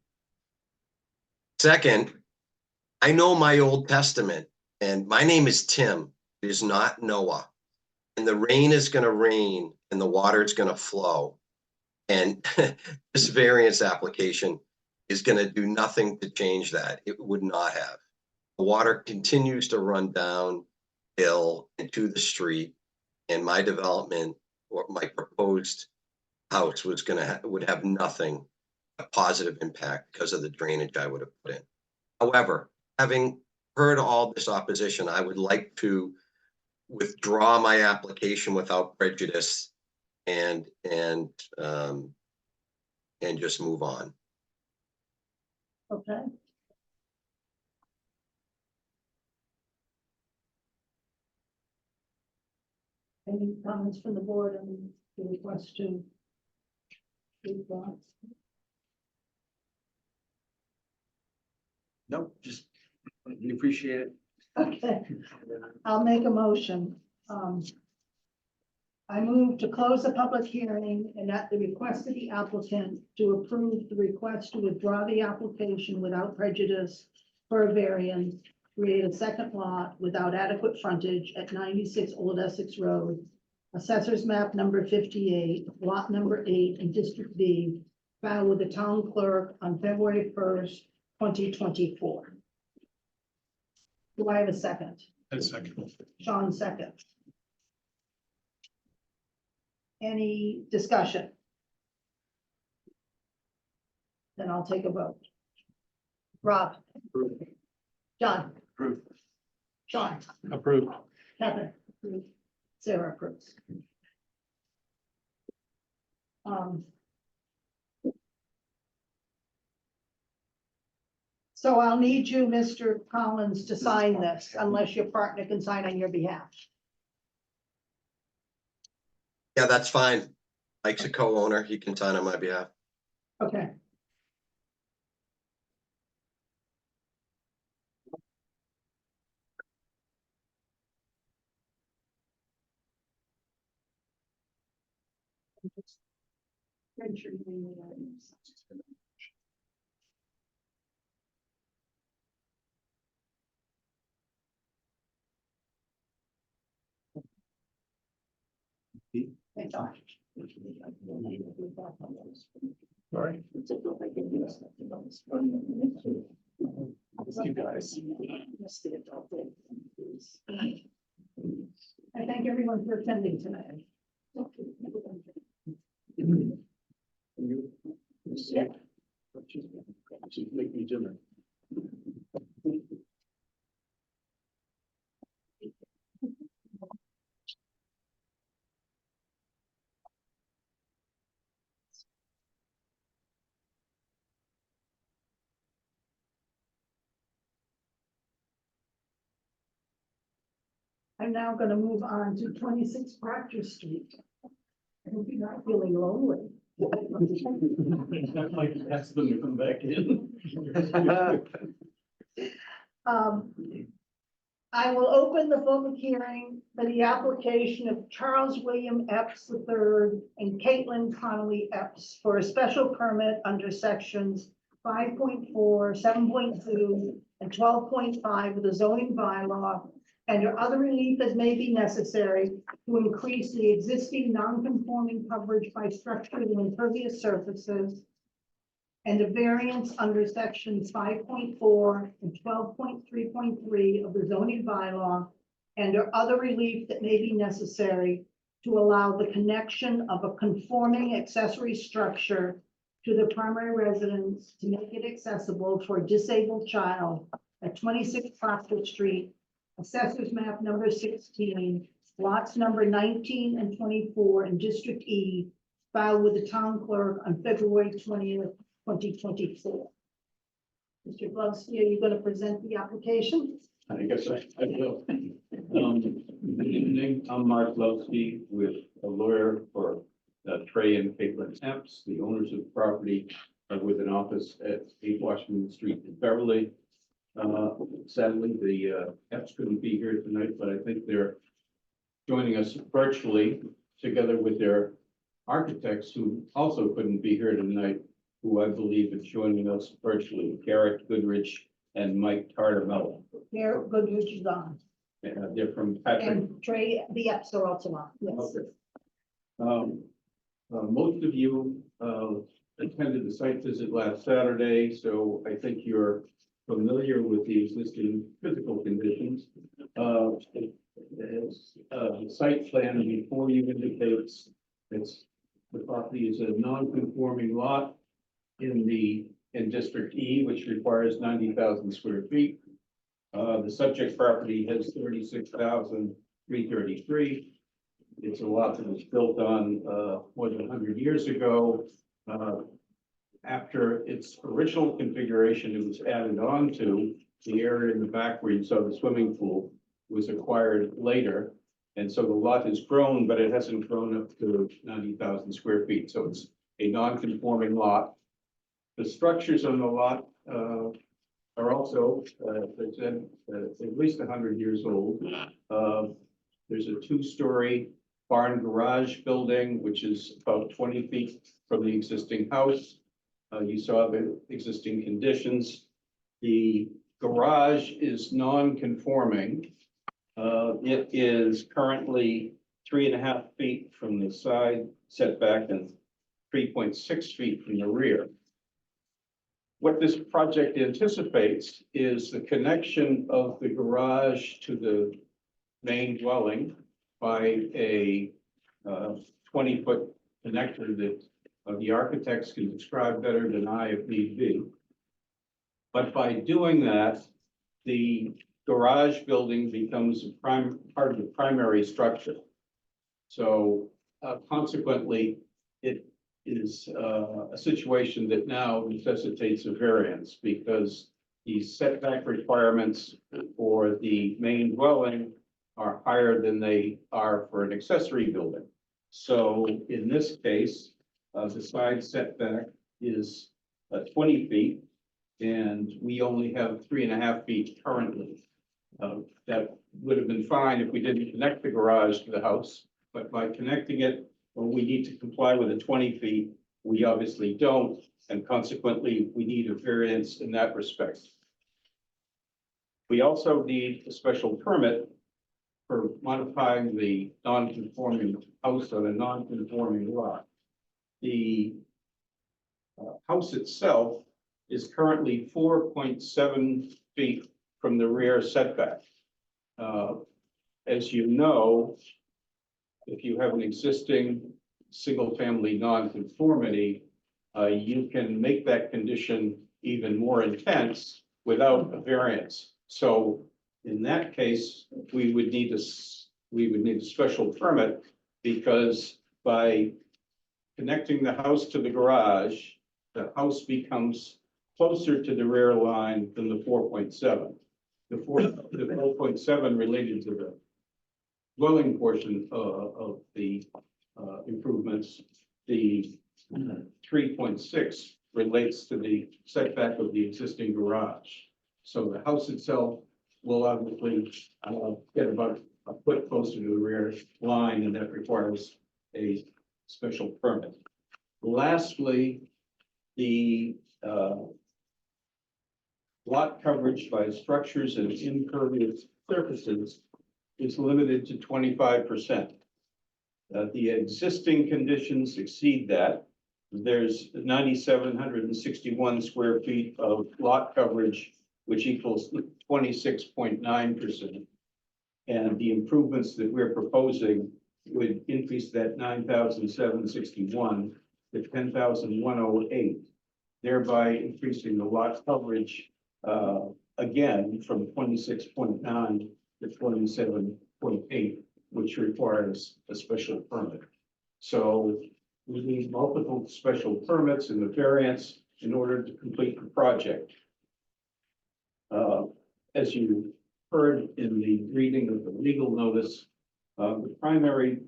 Second, I know my Old Testament, and my name is Tim. It is not Noah. And the rain is going to rain and the water is going to flow. And this variance application is going to do nothing to change that. It would not have. The water continues to run downhill into the street, and my development or my proposed house was would have nothing, a positive impact because of the drainage I would have put in. However, having heard all this opposition, I would like to withdraw my application without prejudice and just move on. okay. Any comments from the board on the request to? Withdraw? Nope, just, we appreciate it. Okay, I'll make a motion. I move to close the public hearing and at the request of the applicant to approve the request to withdraw the application without prejudice for a variance, create a second lot without adequate frontage at 96 Old Essex Road, Assessor's Map number 58, lot number 8 in District B, filed with the town clerk on February 1st, 2024. Do I have a second? A second. Sean second. Any discussion? Then I'll take a vote. Rob? John? Approved. Sean? Approved. Catherine? Sarah approves. So I'll need you, Mr. Collins, to sign this unless your partner can sign on your behalf. Yeah, that's fine. Mike's a co-owner. He can sign on my behalf. Okay. Thanks, Josh. Sorry. You guys. I thank everyone for attending tonight. Yeah. She's making dinner. I'm now going to move on to 26 Proctor Street. I hope you're not feeling lonely. Like, ask them to come back in. I will open the public hearing for the application of Charles William Epps III and Caitlin Connolly Epps for a special permit under sections 5.4, 7.2, and 12.5 of the zoning bylaw and or other relief as may be necessary to increase the existing non-conforming coverage by structural and impervious surfaces, and a variance under sections 5.4 and 12.3.3 of the zoning bylaw, and or other relief that may be necessary to allow the connection of a conforming accessory structure to the primary residence to make it accessible for a disabled child at 26 Prospect Street, Assessors Map number 16, lots number 19 and 24 in District E, filed with the town clerk on February 20th, 2024. Mr. Glovsky, are you going to present the application? I guess I will. Good evening, I'm Mark Lowski with a lawyer for Trey and Caitlin Epps, the owners of the property, with an office at 8 Washington Street in Beverly. Sadly, the Epps couldn't be here tonight, but I think they're joining us virtually together with their architects who also couldn't be here tonight, who I believe is joining us virtually, Garrett Goodrich and Mike Tardamello. Here, Goodrich is on, They're from Patrick. and Trey, the Epps are also on, yes. Okay. Most of you attended the site visit last Saturday, so I think you're familiar with the existing physical conditions. The site plan before you indicates the property is a non-conforming lot in District E, which requires 90,000 square feet. The subject property has 36,333. It's a lot that was built on more than 100 years ago. After its original configuration, it was added on to the area in the back where you saw the swimming pool was acquired later. And so the lot has grown, but it hasn't grown up to 90,000 square feet. So it's a non-conforming lot. The structures on the lot are also, as I said, at least 100 years old. There's a 2-story barn garage building, which is about 20 feet from the existing house. You saw the existing conditions. The garage is non-conforming. It is currently 3.5 feet from the side setback and 3.6 feet from the rear. What this project anticipates is the connection of the garage to the main dwelling by a 20-foot connector that the architects can describe better than I if need be. But by doing that, the garage building becomes a part of the primary structure. So consequently, it is a situation that now necessitates a variance because the setback requirements for the main dwelling are higher than they are for an accessory building. So in this case, the side setback is 20 feet, and we only have 3.5 feet currently. That would have been fine if we didn't connect the garage to the house, but by connecting it, when we need to comply with the 20 feet, we obviously don't, and consequently, we need a variance in that respect. We also need a special permit for modifying the non-conforming house on a non-conforming lot. The house itself is currently 4.7 feet from the rear setback. As you know, if you have an existing single-family non-conformity, you can make that condition even more intense without a variance. So in that case, we would need a special permit because by connecting the house to the garage, the house becomes closer to the rear line than the 4.7. The 4.7 related to the dwelling portion of the improvements. The 3.6 relates to the setback of the existing garage. So the house itself will obviously get about a foot closer to the rear line, and that requires a special permit. Lastly, the lot coverage by structures and impervious surfaces is limited to 25%. The existing conditions exceed that. There's 9,761 square feet of lot coverage, which equals 26.9%. And the improvements that we're proposing would increase that 9,761 to 10,108, thereby increasing the lot coverage again from 26.9 to 27.8, which requires a special permit. So we need multiple special permits in the variance in order to complete the project. As you heard in the reading of the legal notice, the primary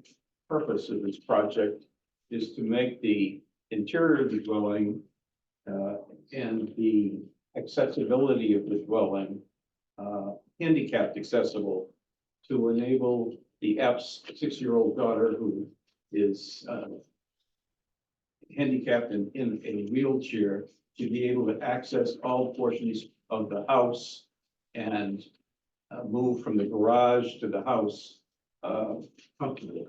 purpose of this project is to make the interior of the dwelling and the accessibility of the dwelling handicapped accessible to enable the app's 6-year-old daughter who is handicapped in a wheelchair to be able to access all portions of the house and move from the garage to the house comfortably.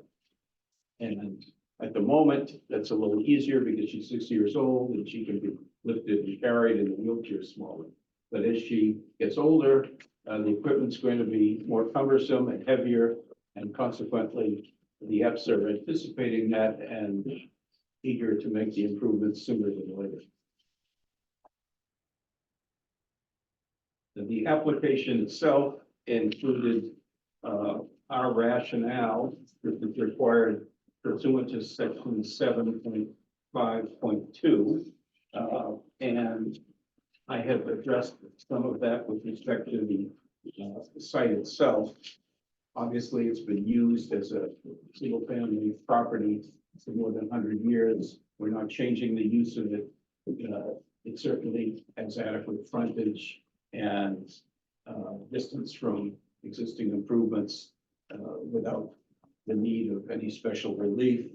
And at the moment, that's a little easier because she's 6 years old and she can be lifted and carried in the wheelchair smaller. But as she gets older, the equipment's going to be more cumbersome and heavier, and consequently, the EPS are anticipating that and eager to make the improvements sooner than later. The application itself included our rationale that is required pursuant to section 7.5.2. And I have addressed some of that with respect to the site itself. Obviously, it's been used as a single family property for more than 100 years. We're not changing the use of it. It certainly has adequate frontage and distance from existing improvements without the need of any special relief.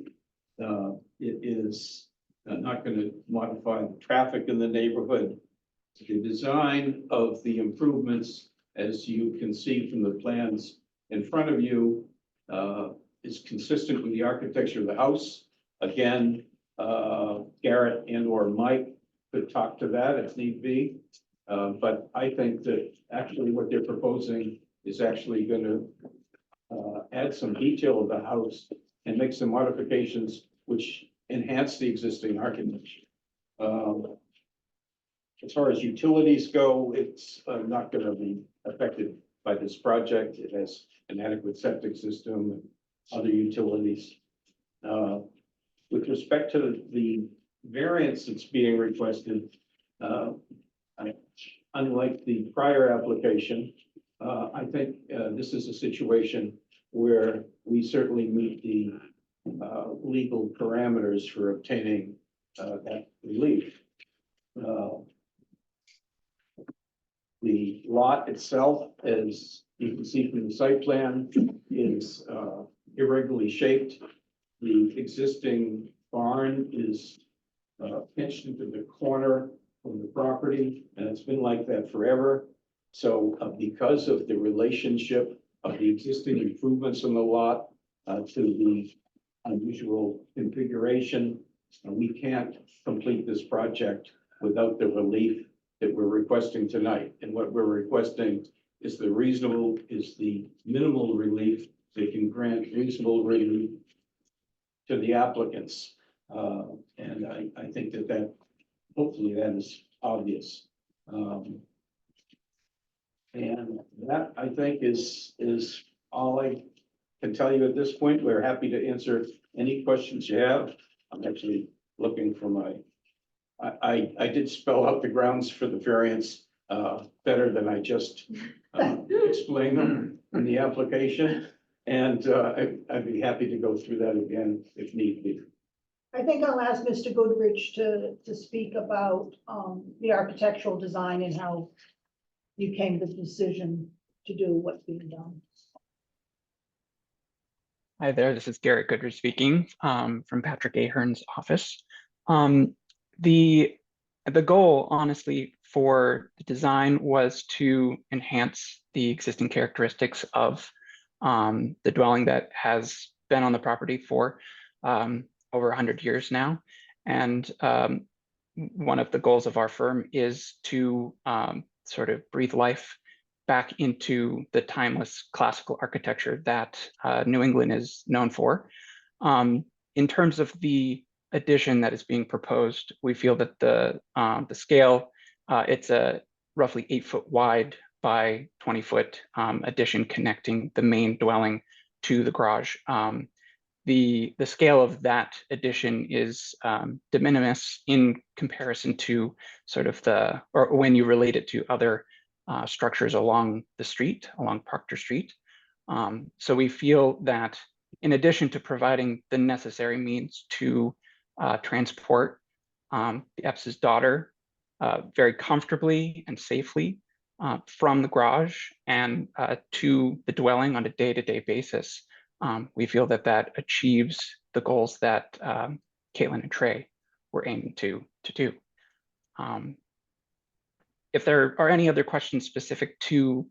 It is not going to modify the traffic in the neighborhood. The design of the improvements, as you can see from the plans in front of you, is consistent with the architecture of the house. Again, Garrett and or Mike could talk to that if need be. But I think that actually what they're proposing is actually going to add some detail of the house and make some modifications which enhance the existing architecture. As far as utilities go, it's not going to be affected by this project. It has an adequate septic system and other utilities. With respect to the variance that's being requested, unlike the prior application, I think this is a situation where we certainly meet the legal parameters for obtaining that relief. The lot itself, as you can see from the site plan, is irregularly shaped. The existing barn is pitched into the corner of the property, and it's been like that forever. So because of the relationship of the existing improvements on the lot to the unusual configuration, we can't complete this project without the relief that we're requesting tonight. And what we're requesting is the minimal relief that can grant reasonable relief to the applicants. And I think that hopefully that is obvious. And that, I think, is all I can tell you at this point. We're happy to answer any questions you have. I'm actually looking for I did spell out the grounds for the variance better than I just explained them in the application. And I'd be happy to go through that again if need be. I think I'll ask Mr. Goodrich to speak about the architectural design and how you came to the decision to do what's being done. Hi there, this is Garrett Goodrich speaking from Patrick Ahern's office. The goal, honestly, for the design was to enhance the existing characteristics of the dwelling that has been on the property for over 100 years now. And one of the goals of our firm is to sort of breathe life back into the timeless classical architecture that New England is known for. In terms of the addition that is being proposed, we feel that the scale, it's a roughly 8-foot wide by 20-foot addition connecting the main dwelling to the garage. The scale of that addition is de minimis in comparison to sort of or when you relate it to other structures along the street, along Proctor Street. So we feel that in addition to providing the necessary means to transport the Epps' daughter very comfortably and safely from the garage and to the dwelling on a day-to-day basis, we feel that that achieves the goals that Caitlin and Trey were aiming to do. If there are any other questions specific to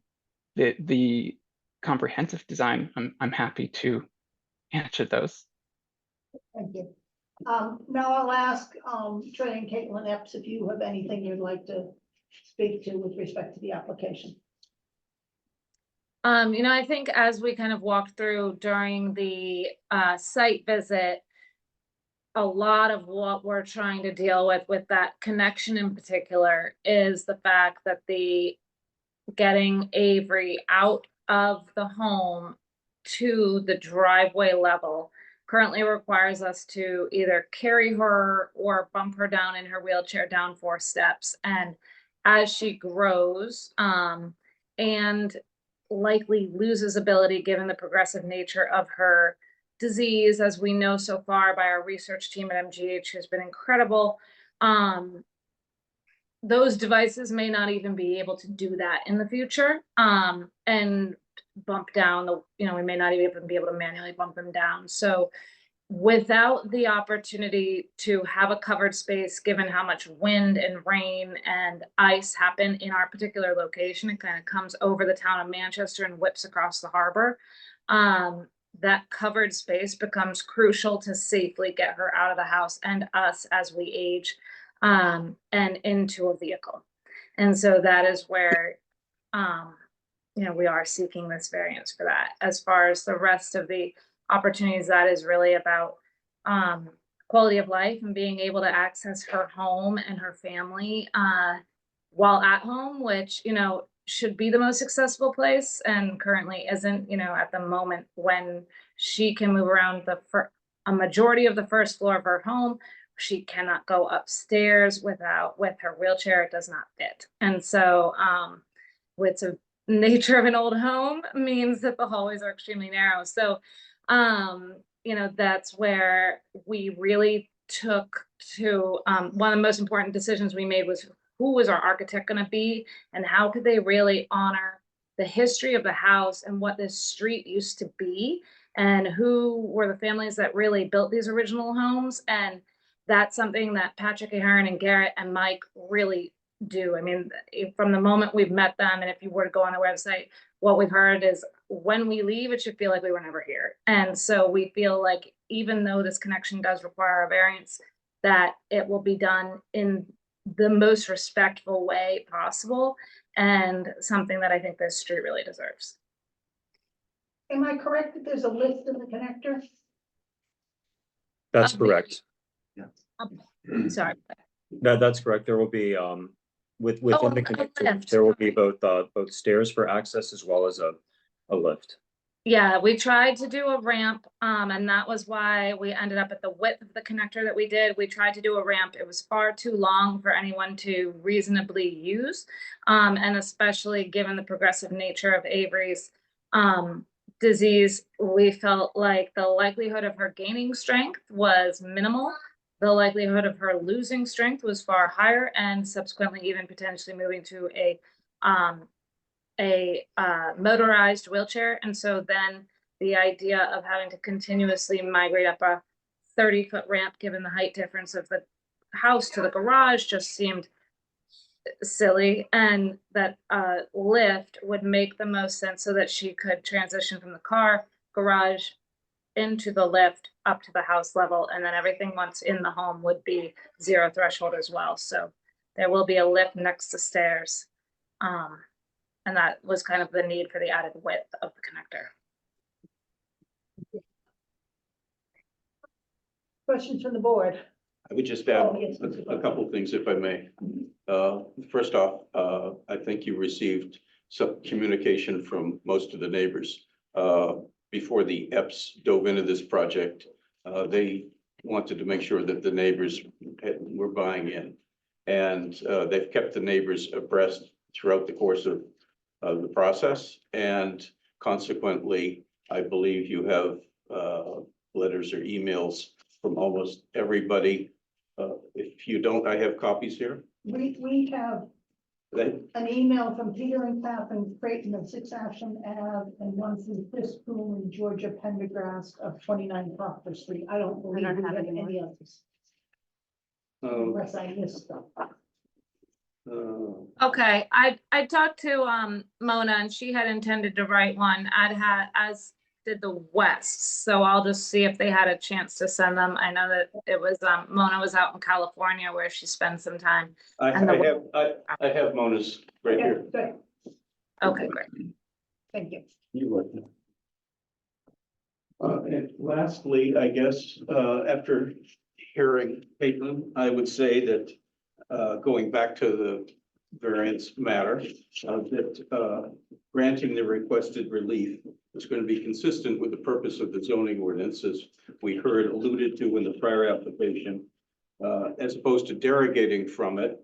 the comprehensive design, I'm happy to answer those. Thank you. Now I'll ask Trey and Caitlin Epps if you have anything you'd like to speak to with respect to the application. You know, I think as we kind of walked through during the site visit, a lot of what we're trying to deal with that connection in particular is the fact that getting Avery out of the home to the driveway level currently requires us to either carry her or bump her down in her wheelchair down 4 steps. And as she grows and likely loses ability given the progressive nature of her disease, as we know so far by our research team at MGH, who's been incredible, those devices may not even be able to do that in the future, and bump down we may not even be able to manually bump them down. So without the opportunity to have a covered space, given how much wind and rain and ice happen in our particular location, it kind of comes over the town of Manchester and whips across the harbor. That covered space becomes crucial to safely get her out of the house and us as we age and into a vehicle. And so that is where we are seeking this variance for that. As far as the rest of the opportunities, that is really about quality of life and being able to access her home and her family while at home, which should be the most accessible place and currently isn't. At the moment when she can move around a majority of the first floor of her home, she cannot go upstairs with her wheelchair. It does not fit. And so with the nature of an old home means that the hallways are extremely narrow. So that's where we really took to one of the most important decisions we made was who was our architect going to be and how could they really honor the history of the house and what this street used to be and who were the families that really built these original homes. And that's something that Patrick Ahern and Garrett and Mike really do. I mean, from the moment we've met them, and if you were to go on their website, what we've heard is when we leave, it should feel like we were never here. And so we feel like even though this connection does require a variance, that it will be done in the most respectful way possible and something that I think this street really deserves. Am I correct that there's a lift in the connector? That's correct. Sorry. That's correct. There will be within the connector, lift. there will be both stairs for access as well as a lift. Yeah, we tried to do a ramp, and that was why we ended up at the width of the connector that we did. We tried to do a ramp. It was far too long for anyone to reasonably use, and especially given the progressive nature of Avery's disease, we felt like the likelihood of her gaining strength was minimal. The likelihood of her losing strength was far higher, and subsequently even potentially moving to a motorized wheelchair. And so then the idea of having to continuously migrate up a 30-foot ramp, given the height difference of the house to the garage, just seemed silly, and that lift would make the most sense so that she could transition from the car garage into the lift up to the house level, and then everything once in the home would be zero threshold as well. So there will be a lift next to stairs. And that was kind of the need for the added width of the connector. Questions from the board? I would just add Oh, yes, Mr. a couple of things if I may. First off, I think you received some communication from most of the neighbors. Before the EPS dove into this project, they wanted to make sure that the neighbors were buying in. And they've kept the neighbors abreast throughout the course of the process. And consequently, I believe you have letters or emails from almost everybody. If you don't, I have copies here. We have They, an email from Peter and Catherine Creighton of 6 Ashland Ave, and one from Chris Poole and Georgia Pendergrast of 29 Proctor Street. I don't believe we have any others. Unless I missed them. Okay, I talked to Mona, and she had intended to write one. As did the West, so I'll just see if they had a chance to send them. I know that it was Mona was out in California where she spends some time. I have Mona's right here. Good. Okay, great. Thank you. You would. And lastly, I guess, after hearing Caitlin, I would say that, going back to the variance matter, that granting the requested relief is going to be consistent with the purpose of the zoning ordinance, as we heard alluded to in the prior application, as opposed to derogating from it,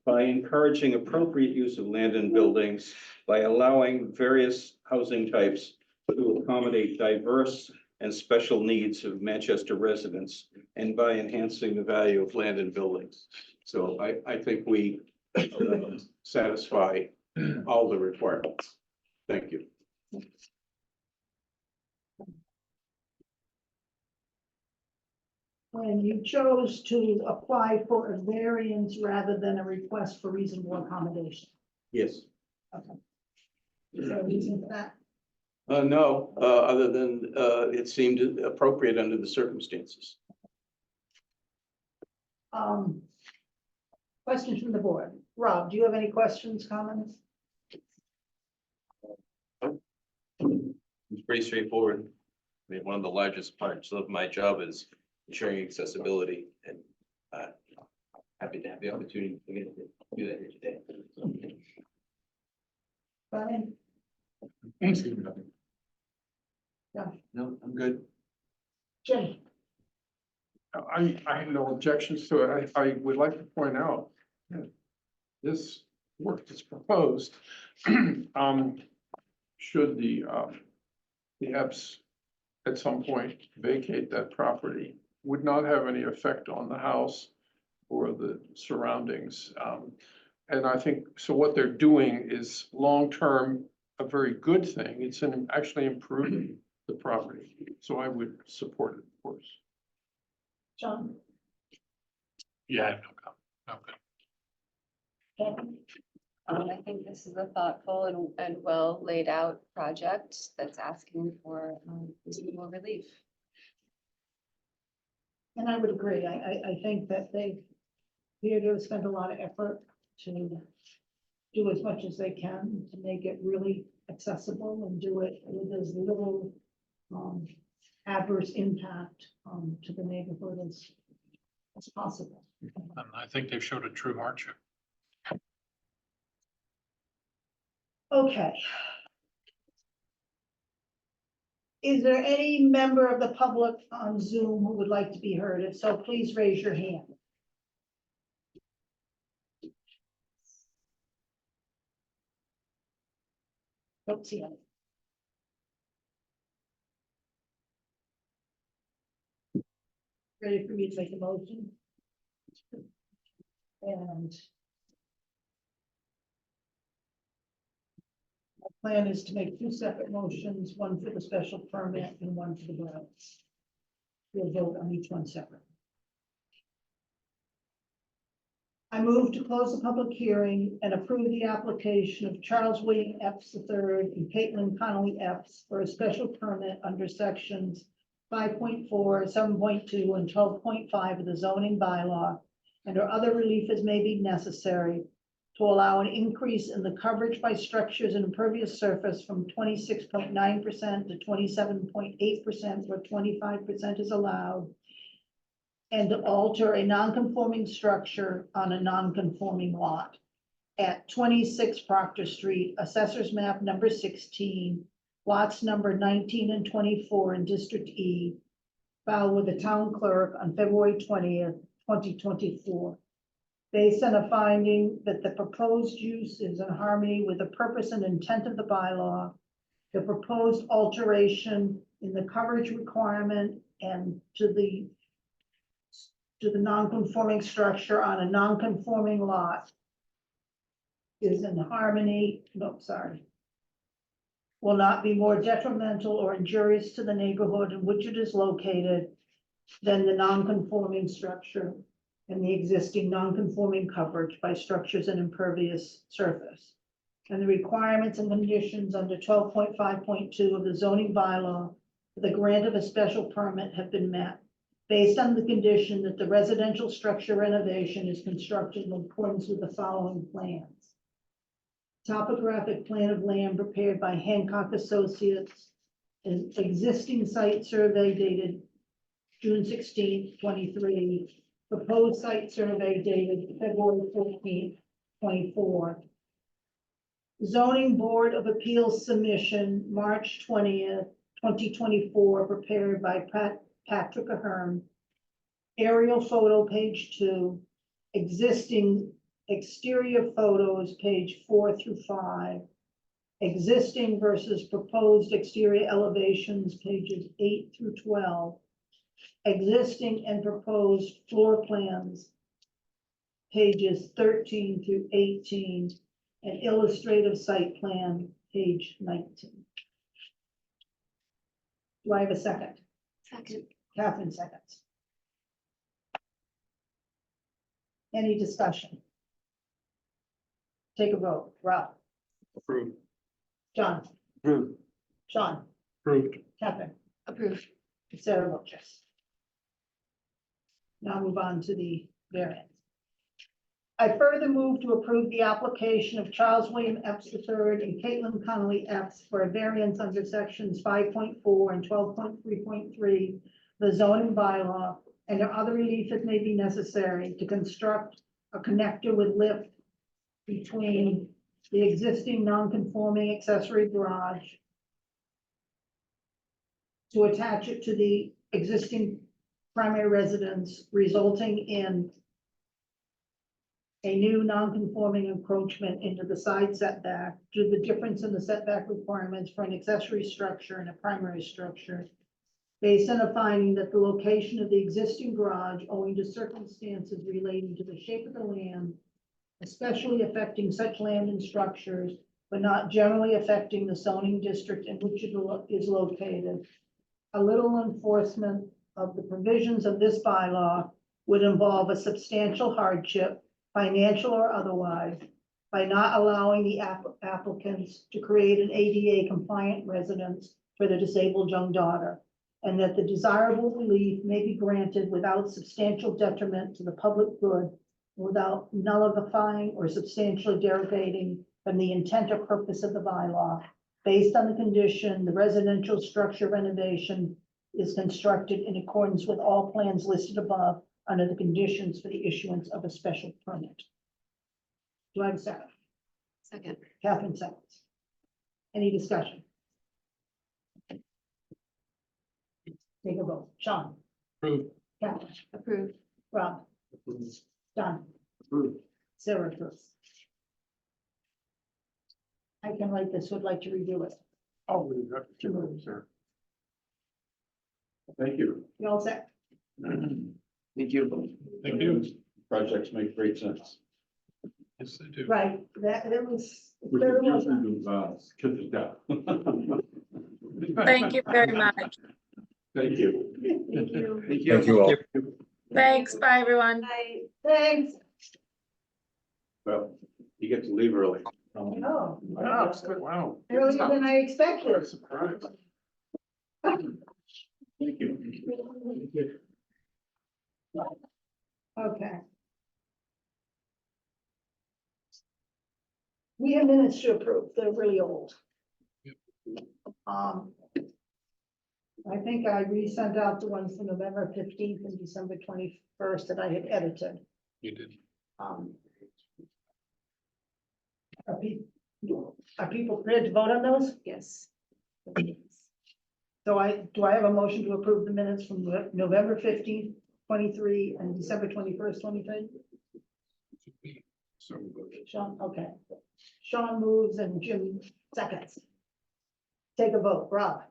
by encouraging appropriate use of land and buildings, by allowing various housing types to accommodate diverse and special needs of Manchester residents, and by enhancing the value of land and buildings. So I think we satisfy all the requirements. Thank you. And you chose to apply for a variance rather than a request for reasonable accommodation. Yes. Okay. Is there a reason for that? No, other than it seemed appropriate under the circumstances. Questions from the board? Rob, do you have any questions, comments? It's pretty straightforward. I mean, one of the largest parts of my job is ensuring accessibility, and happy to have the opportunity to do that here today. Brian? Yeah. No, I'm good. Jim? I have no objections to it. I would like to point out that this work that's proposed, should the EPS at some point vacate that property, would not have any effect on the house or the surroundings. And I think, so what they're doing is long-term a very good thing. It's actually improving the property. So I would support it, of course. John? Yeah, I have no comment. I think this is a thoughtful and well laid out project that's asking for reasonable relief. And I would agree. I think that they appear to have spent a lot of effort to do as much as they can to make it really accessible and do it with as little adverse impact to the neighborhood as possible. And I think they've showed a true hardship. Okay. Is there any member of the public on Zoom who would like to be heard? If so, please raise your hand. Don't see it. Ready for me to make a motion? And my plan is to make 2 separate motions, one for the special permit and one for the variance. We'll vote on each one separate. I move to close the public hearing and approve the application of Charles William Epps III and Caitlin Connolly Epps for a special permit under sections 5.4, 7.2, and 12.5 of the zoning bylaw, and or other relief as may be necessary to allow an increase in the coverage by structures and impervious surface from 26.9% to 27.8%, where 25% is allowed, and to alter a non-conforming structure on a non-conforming lot at 26 Proctor Street, Assessor's Map number 16, lots number 19 and 24 in District E, filed with the town clerk on February 20th, 2024. Based on a finding that the proposed use is in harmony with the purpose and intent of the bylaw, the proposed alteration in the coverage requirement and to the non-conforming structure on a non-conforming lot is in harmony, will not be more detrimental or injurious to the neighborhood in which it is located than the non-conforming structure and the existing non-conforming coverage by structures and impervious surface. And the requirements and conditions under 12.5.2 of the zoning bylaw for the grant of a special permit have been met, based on the condition that the residential structure renovation is constructed in accordance with the following plans. Topographic plan of land prepared by Hancock Associates, an existing site survey dated June 16th, 23, proposed site survey dated February 14th, 24. Zoning Board of Appeals submission, March 20th, 2024, prepared by Patrick Ahern. Aerial photo, page 2. Existing exterior photos, page 4 through 5. Existing versus proposed exterior elevations, pages 8 through 12. Existing and proposed floor plans, pages 13 through 18, and illustrative site plan, page 19. Do I have a second? Second. Catherine seconds. Any discussion? Take a vote. Rob? Approved. John? Approved. Sean? Approved. Catherine? Approved. Sarah votes yes. Now move on to the variance. I further move to approve the application of Charles William Epps III and Caitlin Connolly Epps for a variance under sections 5.4 and 12.3.3, the zoning bylaw, and other relief that may be necessary to construct a connector with lift between the existing non-conforming accessory garage to attach it to the existing primary residence, resulting in a new non-conforming encroachment into the side setback due to the difference in the setback requirements for an accessory structure and a primary structure, based on a finding that the location of the existing garage, owing to circumstances relating to the shape of the land, especially affecting such land and structures, but not generally affecting the zoning district in which it is located, a little enforcement of the provisions of this bylaw would involve a substantial hardship, financial or otherwise, by not allowing the applicants to create an ADA compliant residence for their disabled young daughter, and that the desirable relief may be granted without substantial detriment to the public good, without nullifying or substantially derogating from the intent or purpose of the bylaw, based on the condition the residential structure renovation is constructed in accordance with all plans listed above under the conditions for the issuance of a special permit. Do I have a second? Second. Catherine seconds. Any discussion? Take a vote. Sean? Approved. Catherine? Approved. Rob? John? Approved. Sarah approves. I can write this, would like to review it. I'll read that to you, sir. Thank you. You all set? Thank you. Thank you. Projects make great sense. Yes, they do. Right, that was. We could usually do, kids to death. Thank you very much. Thank you. Thank you. Thank you. Thank you all. Thanks. Bye, everyone. Bye. Thanks. Well, you get to leave early. Oh, Wow, wow, that's good. Wow. earlier than I expected. Surprise. Thank you. Okay. We have minutes to approve. They're really old. I think I resent out the ones from November 15th and December 21st that I had edited. You did. Um, Are people prepared to vote on those? Yes. So do I have a motion to approve the minutes from November 15th, 23 and December 21st, 23? So Sean, okay. Sean moves and Jim seconds. Take a vote. Rob,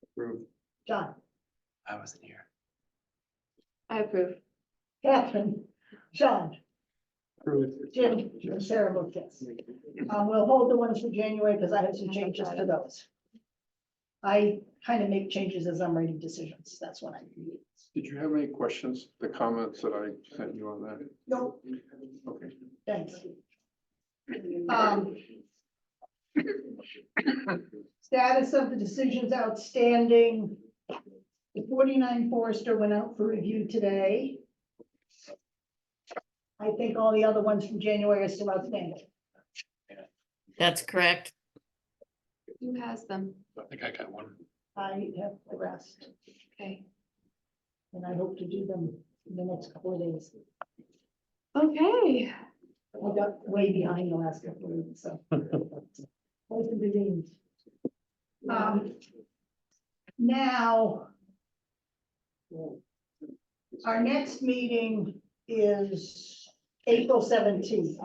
Approved. John, I wasn't here. I approve. Catherine, Sean, Jim, and Sarah votes yes. We'll hold the ones for January because I have some changes to those. I kind of make changes as I'm writing decisions. That's what I do. did you have any questions, the comments that I sent you on that? Nope, Okay. thanks. Status of the decisions outstanding. The 49 Forester went out for review today. I think all the other ones from January are still outstanding. That's correct. Who has them? I think I got one. I have the rest, Okay. and I hope to do them in the next couple of days. Okay. I got way behind the last couple of weeks, so. Both of the meetings. Now, our next meeting is April 17th,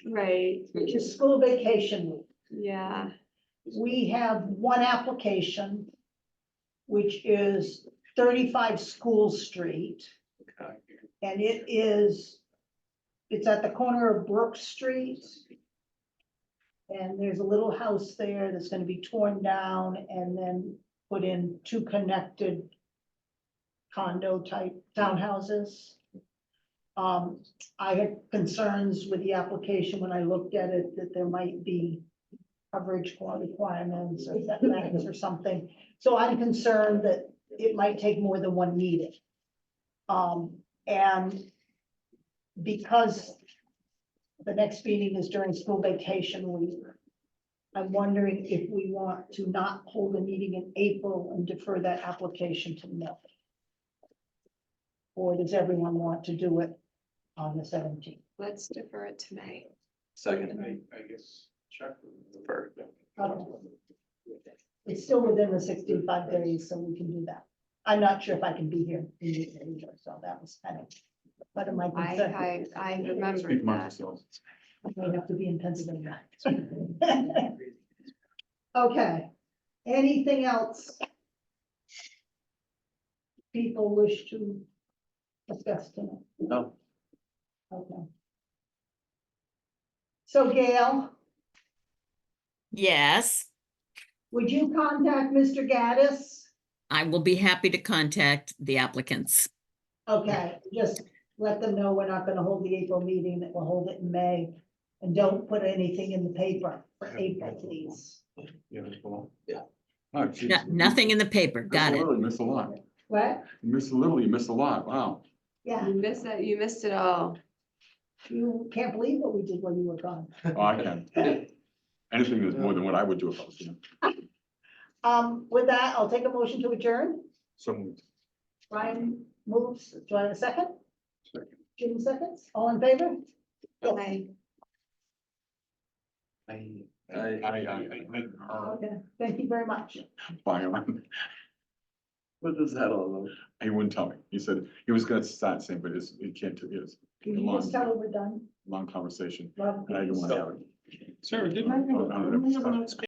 Right. which is school vacation week. Yeah. We have one application, which is 35 School Street. And it's at the corner of Brook Street. And there's a little house there that's gonna be torn down and then put in two connected condo type townhouses. I had concerns with the application when I looked at it, that there might be coverage requirements or setbacks or something. So I'm concerned that it might take more than one meeting. And because the next meeting is during school vacation week, I'm wondering if we want to not hold a meeting in April and defer that application to May. Or does everyone want to do it on the 17th? Let's defer it to May. Second. I guess check. Okay. It's still within the 65 days, so we can do that. I'm not sure if I can be here in the area, so that was kind of, but my concern. I remember Speak amongst that. yourselves. I may have to be in Pennsylvania. Okay, anything else? People wish to discuss tonight? No. Okay. So Gail, Yes, would you contact Mr. Gaddis? I will be happy to contact the applicants. Okay, just let them know we're not gonna hold the April meeting, that we'll hold it in May. And don't put anything in the paper for April, please. Yeah. Yeah. Oh, geez. Nothing in the paper. Got it. Literally missed a lot. What? Literally missed a lot. Wow. Yeah, You missed it. You missed it all. you can't believe what we did when you were gone. Oh, I can. Anything is more than what I would do if I was you. With that, I'll take a motion to adjourn. So moved. Ryan moves. Do I have a second? Second. Jim seconds. All in favor? Bye. Okay, thank you very much. Fine. What does that all know? He wouldn't tell me. He said he was gonna start saying, but he can't, it is Can you just tell her we're done? long conversation. Rob? And I didn't want to have it. Sarah, didn't I have I don't know. a notes